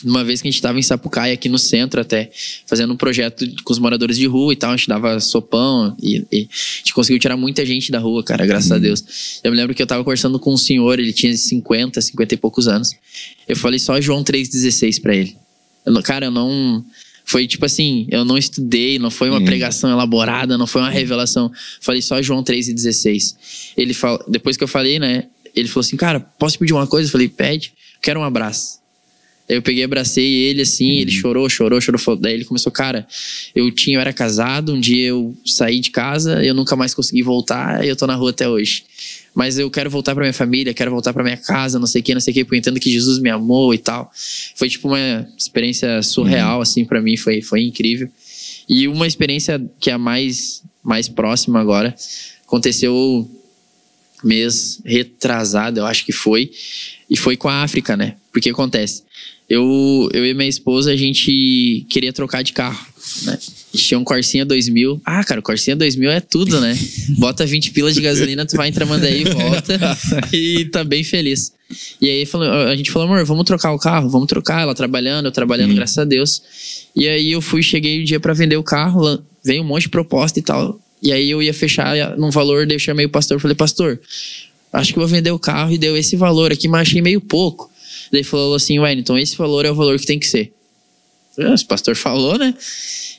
uma vez que a gente estava em Sapucaia, aqui no centro até, fazendo um projeto com os moradores de rua e tal, a gente dava sopão e a gente conseguiu tirar muita gente da rua, cara, graças a Deus. Eu me lembro que eu tava conversando com um senhor, ele tinha 50 e poucos anos. Eu falei só João 3,16 pra ele. Cara, eu não... Foi tipo assim, eu não estudei, não foi uma pregação elaborada, não foi uma revelação. Falei só João 3,16. Ele falou, depois que eu falei, né, ele falou assim, cara, posso pedir uma coisa? Eu falei, pede, quero um abraço. Aí eu peguei, abracei ele assim, ele chorou. Daí ele começou, cara, eu era casado, um dia eu saí de casa, eu nunca mais consegui voltar e eu tô na rua até hoje. Mas eu quero voltar pra minha família, quero voltar pra minha casa, não sei o que, porque eu entendo que Jesus me amou e tal. Foi tipo uma experiência surreal, assim, pra mim, foi incrível. E uma experiência que é a mais próxima agora, aconteceu mês retrasado, eu acho que foi, e foi com a África, né? Porque acontece, eu e minha esposa, a gente queria trocar de carro, né? A gente tinha um Corsinha 2000. Cara, o Corsinha 2000 é tudo, né? Bota 20 pilas de gasolina, tu vai em Tramandaí, volta e tá bem feliz. E aí a gente falou, amor, vamos trocar o carro? Vamos trocar, ela trabalhando, eu trabalhando, graças a Deus. E aí eu cheguei um dia pra vender o carro, veio um monte de proposta e tal. E aí eu ia fechar num valor, daí eu chamei o pastor, falei, pastor, acho que eu vou vender o carro e deu esse valor aqui, mas achei meio pouco. Daí ele falou assim, então esse valor é o valor que tem que ser. O pastor falou, né?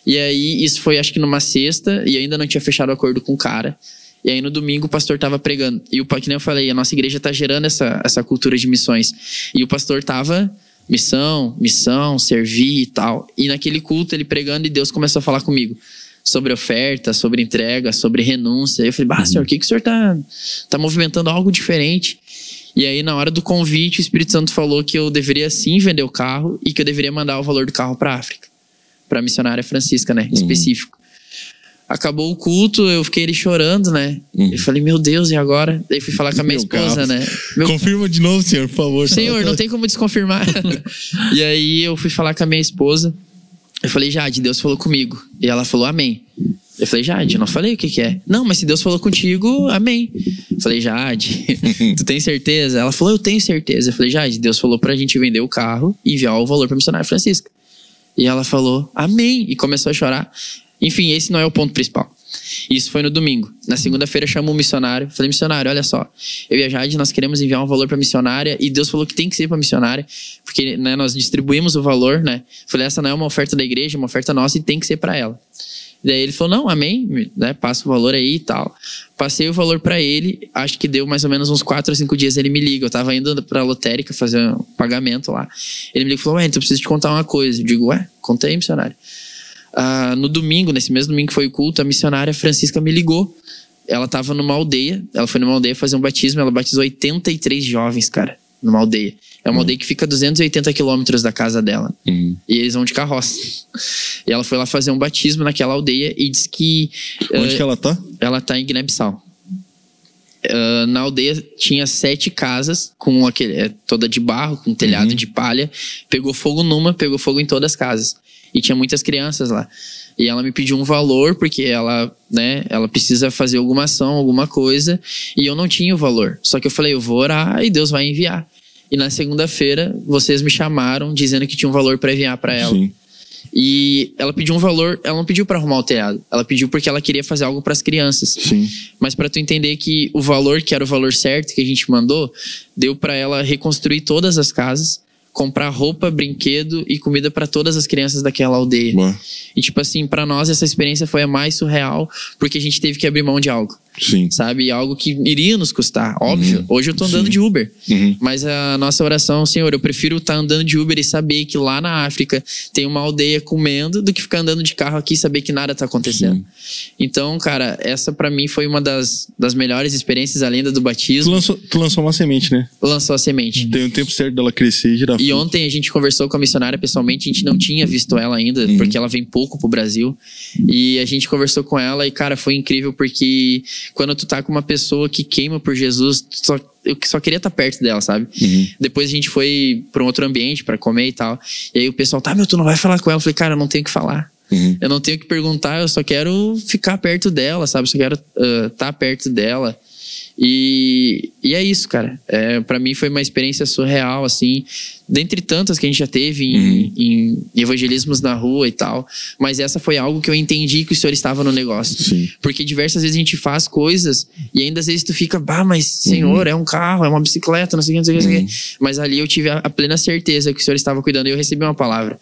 E aí, isso foi acho que numa sexta, e ainda não tinha fechado o acordo com o cara. E aí no domingo o pastor tava pregando. E que nem eu falei, a nossa igreja tá gerando essa cultura de missões. E o pastor tava... Missão, servir e tal. E naquele culto ele pregando e Deus começou a falar comigo sobre oferta, sobre entrega, sobre renúncia. E eu falei, Senhor, o que o Senhor tá movimentando algo diferente? E aí na hora do convite o Espírito Santo falou que eu deveria sim vender o carro e que eu deveria mandar o valor do carro pra África. Pra missionária Francisca, né? Específico. Acabou o culto, eu fiquei ali chorando, né? Eu falei, meu Deus, e agora? Daí fui falar com a minha esposa, né? Confirma de novo, senhor, por favor. Senhor, não tem como desconfirmar. E aí eu fui falar com a minha esposa. Eu falei, Jade, Deus falou comigo. E ela falou, amém. Eu falei, Jade, eu não falei o que é. Não, mas se Deus falou contigo, amém. Eu falei, Jade, tu tem certeza? Ela falou, eu tenho certeza. Eu falei, Jade, Deus falou pra gente vender o carro e enviar o valor pra missionária Francisca. E ela falou, amém. E começou a chorar. Enfim, esse não é o ponto principal. Isso foi no domingo. Na segunda-feira chamou um missionário. Falei, missionário, olha só. Eu e a Jade, nós queremos enviar um valor para missionária. E Deus falou que tem que ser para missionária. Porque né, nós distribuímos o valor, né? Falei, essa não é uma oferta da igreja, é uma oferta nossa e tem que ser para ela. E daí ele falou, não, amém. Né, passa o valor aí e tal. Passei o valor para ele. Acho que deu mais ou menos uns 4 ou 5 dias. Ele me liga. Eu tava indo pra lotérica fazer um pagamento lá. Ele me liga e falou, então eu preciso te contar uma coisa. Eu digo, conta aí, missionário. No domingo, nesse mesmo domingo que foi o culto, a missionária Francisca me ligou. Ela tava numa aldeia. Ela foi numa aldeia fazer um batismo. Ela batizou 83 jovens, cara, numa aldeia. É uma aldeia que fica a 280 quilômetros da casa dela. E eles vão de carroça. E ela foi lá fazer um batismo naquela aldeia e disse que... Onde que ela tá? Ela tá em Guiné-Bissau. Na aldeia tinha 7 casas com toda de barro, com telhado de palha. Pegou fogo pegou fogo em todas as casas. E tinha muitas crianças lá. E ela me pediu um valor, porque ela precisa fazer alguma ação, alguma coisa. E eu não tinha o valor. Só que eu falei, eu vou orar e Deus vai enviar. E na segunda-feira, vocês me chamaram dizendo que tinha um valor para enviar para ela. Sim. E ela pediu um valor, ela não pediu para arrumar o telhado. Ela pediu porque ela queria fazer algo para as crianças. Sim. Mas para tu entender que o valor, que era o valor certo que a gente mandou, deu para ela reconstruir todas as casas, comprar roupa, brinquedo e comida para todas as crianças daquela aldeia. Boa. E tipo assim, para nós essa experiência foi a mais surreal, porque a gente teve que abrir mão de algo. Sim. Sabe? Algo que iria nos custar, óbvio. Hoje eu tô andando de Uber. Mas a nossa oração, Senhor, eu prefiro estar andando de Uber e saber que lá na África tem uma aldeia comendo do que ficar andando de carro aqui e saber que nada tá acontecendo. Então, cara, essa pra mim foi uma das melhores experiências, além da do batismo. Tu lançou uma semente, né? Lançou a semente. Tem um tempo certo dela crescer e girar fruto. E ontem a gente conversou com a missionária pessoalmente, a gente não tinha visto ela ainda, porque ela vem pouco pro Brasil. E a gente conversou com ela e, cara, foi incrível, porque quando tu tá com uma pessoa que queima por Jesus, eu só queria estar perto dela, sabe? Depois a gente foi pra um outro ambiente pra comer e tal. E aí o pessoal, tu não vai falar com ela? Eu falei, cara, eu não tenho o que falar. Eu não tenho o que perguntar, eu só quero ficar perto dela, sabe? Eu só quero estar perto dela. E é isso, cara. Pra mim foi uma experiência surreal, assim, dentre tantas que a gente já teve em evangelismos na rua e tal. Mas essa foi algo que eu entendi que o Senhor estava no negócio. Sim. Porque diversas vezes a gente faz coisas e ainda às vezes tu fica, mas Senhor, é um carro, é uma bicicleta, não sei o que, não sei o que. Mas ali eu tive a plena certeza que o Senhor estava cuidando e eu recebi uma palavra.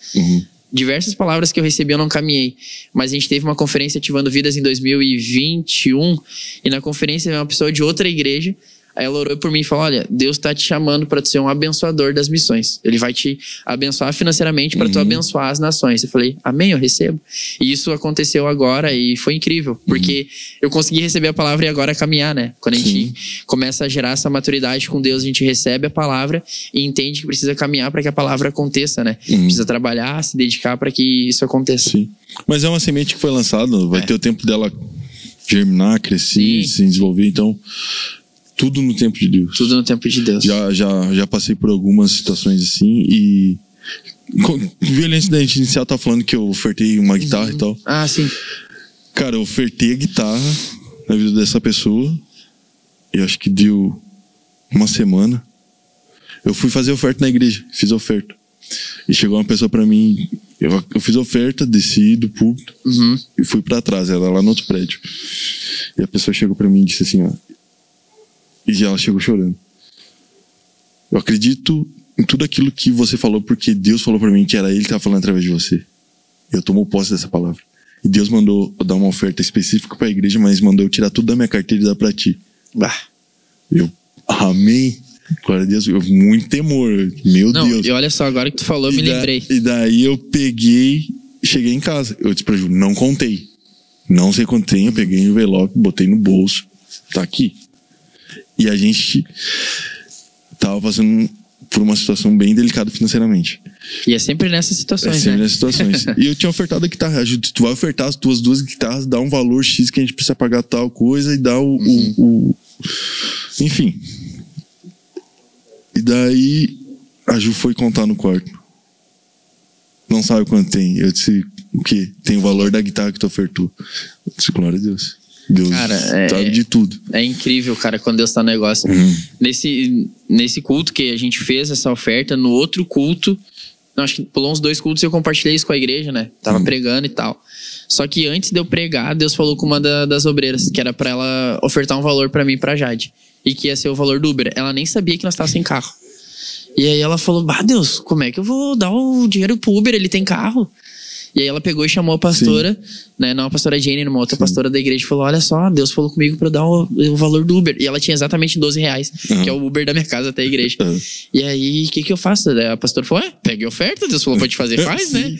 Diversas palavras que eu recebi eu não caminhei, mas a gente teve uma conferência Ativando Vidas em 2021 e na conferência veio uma pessoa de outra igreja. Aí ela orou por mim e falou, olha, Deus tá te chamando para tu ser um abençoador das missões. Ele vai te abençoar financeiramente para tu abençoar as nações. Eu falei, amém, eu recebo. E isso aconteceu agora e foi incrível, porque eu consegui receber a palavra e agora caminhar, né? Quando a gente começa a gerar essa maturidade com Deus, a gente recebe a palavra e entende que precisa caminhar para que a palavra aconteça, né? Precisa trabalhar, se dedicar para que isso aconteça. Sim. Mas é uma semente que foi lançada, vai ter o tempo dela germinar, crescer, se desenvolver, então... Tudo no tempo de Deus. Tudo no tempo de Deus. Já passei por algumas situações assim e... Violência da gente inicial tá falando que eu ofertei uma guitarra e tal. Ah, sim. Cara, eu ofertei a guitarra na vida dessa pessoa e acho que deu uma semana. Eu fui fazer oferta na igreja, fiz a oferta. E chegou uma pessoa pra mim, eu fiz a oferta, desci do púlpito e fui pra trás, ela lá no outro prédio. E a pessoa chegou pra mim e disse assim, ó... E ela chegou chorando. Eu acredito em tudo aquilo que você falou, porque Deus falou pra mim que era Ele que tava falando através de você. Eu tomo posse dessa palavra. E Deus mandou eu dar uma oferta específica pra igreja, mas mandou eu tirar tudo da minha carteira e dar pra ti. Eu amei. Glória a Deus. Muito temor. Meu Deus. E olha só, agora que tu falou, eu me lembrei. E daí eu peguei, cheguei em casa. Eu disse pra Ju, não contei. Não sei quanto tem. Eu peguei o envelope, botei no bolso. Tá aqui. E a gente tava passando por uma situação bem delicada financeiramente. E é sempre nessas situações, né? Nessas situações. E eu tinha ofertado a guitarra. Tu vai ofertar as tuas 2 guitarras, dá um valor X que a gente precisa pagar tal coisa e dá enfim. E daí a Ju foi contar no quarto. Não sabe quanto tem. Eu disse, o quê? Tem o valor da guitarra que tu ofertou. Eu disse, glória a Deus. Deus sabe de tudo. É incrível, cara, quando Deus tá no negócio. Nesse culto que a gente fez essa oferta, no outro culto, acho que pulou uns 2 cultos e eu compartilhei isso com a igreja, né? Tava pregando e tal. Só que antes de eu pregar, Deus falou com uma das obreiras, que era pra ela ofertar um valor pra mim e pra Jade. E que ia ser o valor do Uber. Ela nem sabia que nós tava sem carro. E aí ela falou, Deus, como é que eu vou dar o dinheiro pro Uber? Ele tem carro. E aí ela pegou e chamou a pastora, né? Não a pastora Jane, uma outra pastora da igreja, e falou, olha só, Deus falou comigo pra eu dar o valor do Uber. E ela tinha exatamente R$12, que é o Uber da minha casa até a igreja. E aí, o que eu faço? A pastora falou, pega a oferta, Deus falou pra te fazer, faz, né?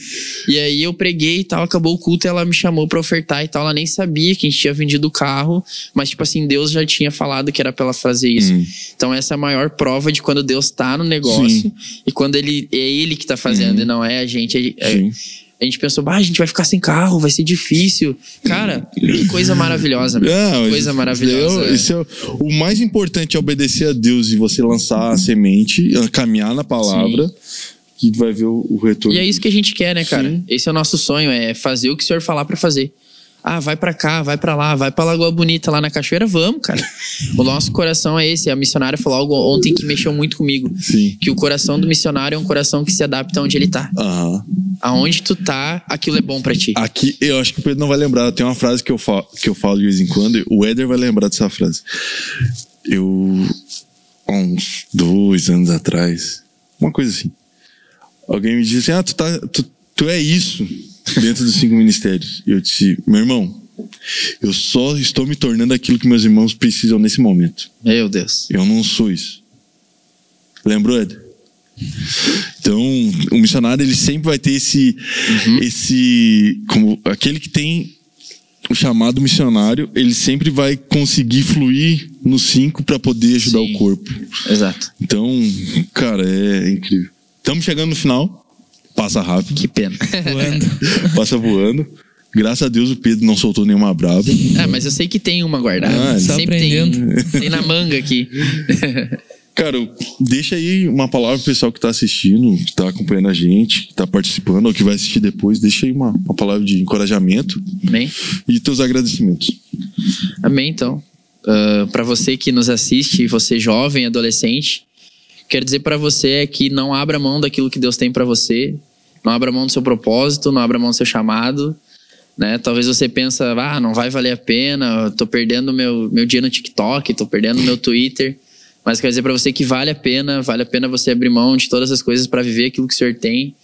E aí eu preguei e tal, acabou o culto, e ela me chamou pra ofertar e tal. Ela nem sabia que a gente tinha vendido o carro, mas tipo assim, Deus já tinha falado que era pra ela fazer isso. Então essa é a maior prova de quando Deus tá no negócio e quando é Ele que tá fazendo e não é a gente. A gente pensou, a gente vai ficar sem carro, vai ser difícil. Cara, que coisa maravilhosa. Coisa maravilhosa. Isso é o mais importante, é obedecer a Deus e você lançar a semente, caminhar na palavra, que vai ver o retorno. E é isso que a gente quer, né, cara? Esse é o nosso sonho, é fazer o que o Senhor falar pra fazer. Vai pra cá, vai pra lá, vai pra Lagoa Bonita, lá na Cachoeira, vamos, cara. O nosso coração é esse. A missionária falou algo ontem que mexeu muito comigo. Que o coração do missionário é um coração que se adapta onde ele tá. Aonde tu tá, aquilo é bom pra ti. Aqui, eu acho que o Pedro não vai lembrar. Tem uma frase que eu falo de vez em quando. O Éder vai lembrar dessa frase. Há uns 2 anos atrás, uma coisa assim, alguém me disse assim, tu é isso dentro dos 5 ministérios. E eu disse, meu irmão, eu só estou me tornando aquilo que meus irmãos precisam nesse momento. Meu Deus. Eu não sou isso. Lembrou, Éder? Então, o missionário, ele sempre vai ter esse como aquele que tem o chamado missionário, ele sempre vai conseguir fluir nos 5 para poder ajudar o corpo. Exato. Então, cara, é incrível. Estamos chegando no final. Passa rápido. Que pena. Passa voando. Graças a Deus o Pedro não soltou nenhuma braba. Mas eu sei que tem uma guardada. Sempre tem na manga aqui. Cara, deixa aí uma palavra pro pessoal que tá assistindo, que tá acompanhando a gente, que tá participando, ou que vai assistir depois. Deixa aí uma palavra de encorajamento. Amém. E teus agradecimentos. Amém, então. Pra você que nos assiste, você jovem, adolescente, quero dizer pra você que não abra mão daquilo que Deus tem pra você. Não abra mão do seu propósito, não abra mão do seu chamado. Né? Talvez você pense, não vai valer a pena, tô perdendo meu dia no TikTok, tô perdendo meu Twitter. Mas quero dizer pra você que vale a pena você abrir mão de todas as coisas pra viver aquilo que o Senhor tem.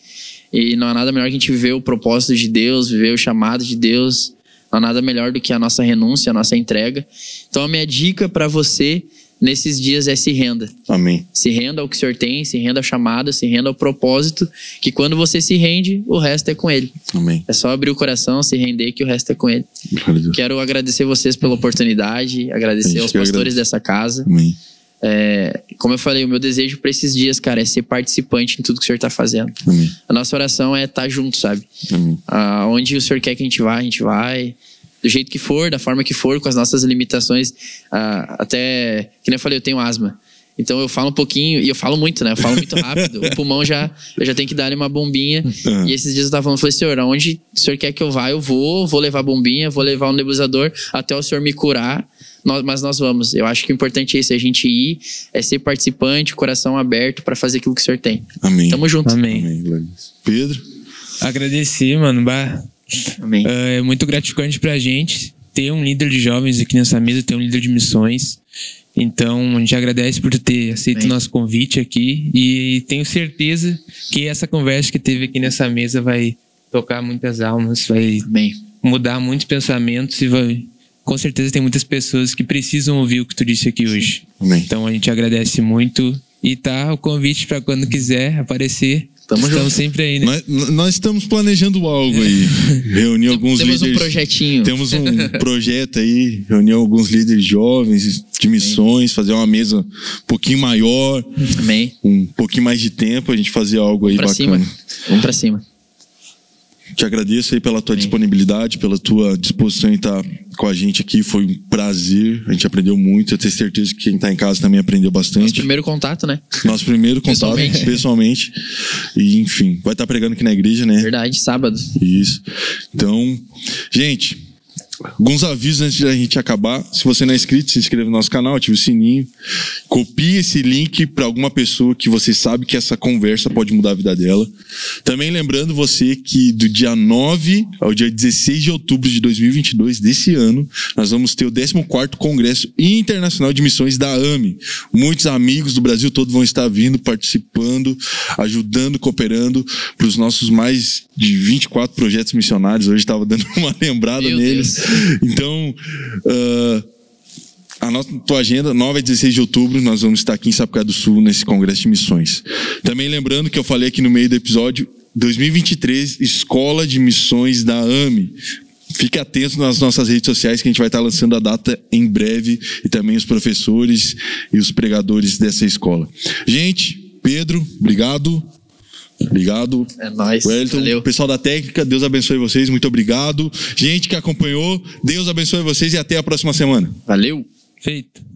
E não há nada melhor que a gente viver o propósito de Deus, viver o chamado de Deus. Não há nada melhor do que a nossa renúncia, a nossa entrega. Então a minha dica pra você nesses dias é se renda. Amém. Se renda ao que o Senhor tem, se renda ao chamado, se renda ao propósito, que quando você se rende, o resto é com Ele. Amém. É só abrir o coração, se render, que o resto é com Ele. Quero agradecer vocês pela oportunidade, agradecer aos pastores dessa casa. Amém. Como eu falei, o meu desejo para esses dias, cara, é ser participante em tudo que o Senhor tá fazendo. Amém. A nossa oração é estar junto, sabe? Amém. Onde o Senhor quer que a gente vai. Do jeito que for, da forma que for, com as nossas limitações. Até, que nem eu falei, eu tenho asma. Então eu falo um pouquinho, e eu falo muito, né? Eu falo muito rápido. O pulmão eu já tenho que dar ali uma bombinha. E esses dias eu tava falando, falei, Senhor, aonde o Senhor quer que eu vá, eu vou levar a bombinha, vou levar o nebulizador até o Senhor me curar. Mas nós vamos. Eu acho que o importante é isso, é a gente ir, é ser participante, coração aberto pra fazer aquilo que o Senhor tem. Amém. Tamo junto. Amém. Pedro? Agradecer, mano. Amém. É muito gratificante pra gente ter um líder de jovens aqui nessa mesa, ter um líder de missões. Então, a gente agradece por ter aceito o nosso convite aqui e tenho certeza que essa conversa que teve aqui nessa mesa vai tocar muitas almas, vai mudar muitos pensamentos e vai... Com certeza tem muitas pessoas que precisam ouvir o que tu disse aqui hoje. Amém. Então, a gente agradece muito e tá o convite para quando quiser aparecer. Estamos sempre aí, né? Nós estamos planejando algo aí. Reunir alguns líderes. Temos um projetinho. Temos um projeto aí. Reunir alguns líderes jovens de missões. Fazer uma mesa um pouquinho maior. Amém. Um pouquinho mais de tempo. A gente fazer algo aí bacana. Vamos pra cima. Te agradeço aí pela tua disponibilidade, pela tua disposição em estar com a gente aqui. Foi um prazer. A gente aprendeu muito. Eu tenho certeza que quem está em casa também aprendeu bastante. Nosso primeiro contato, né? Nosso primeiro contato, pessoalmente. E, enfim, vai estar pregando aqui na igreja, né? Verdade, sábado. Isso. Então, gente, alguns avisos antes da gente acabar. Se você não é inscrito, se inscreva no nosso canal, ative o sininho. Copie esse link para alguma pessoa que você sabe que essa conversa pode mudar a vida dela. Também lembrando você que do dia 9 ao dia 16 de outubro de 2022, desse ano, nós vamos ter o 14º Congresso Internacional de Missões da AME. Muitos amigos do Brasil todo vão estar vindo, participando, ajudando, cooperando para os nossos mais de 24 projetos missionários. Hoje estava dando uma lembrada neles. Então, anota tua agenda, 9 a 16 de outubro, nós vamos estar aqui em Sapucaí do Sul, nesse Congresso de Missões. Também lembrando que eu falei aqui no meio do episódio, 2023, Escola de Missões da AME. Fique atento nas nossas redes sociais que a gente vai estar lançando a data em breve e também os professores e os pregadores dessa escola. Gente, Pedro, obrigado. Obrigado. É nóis. Wellington, valeu. Pessoal da técnica, Deus abençoe vocês, muito obrigado. Gente que acompanhou, Deus abençoe vocês e até a próxima semana. Valeu. Feito.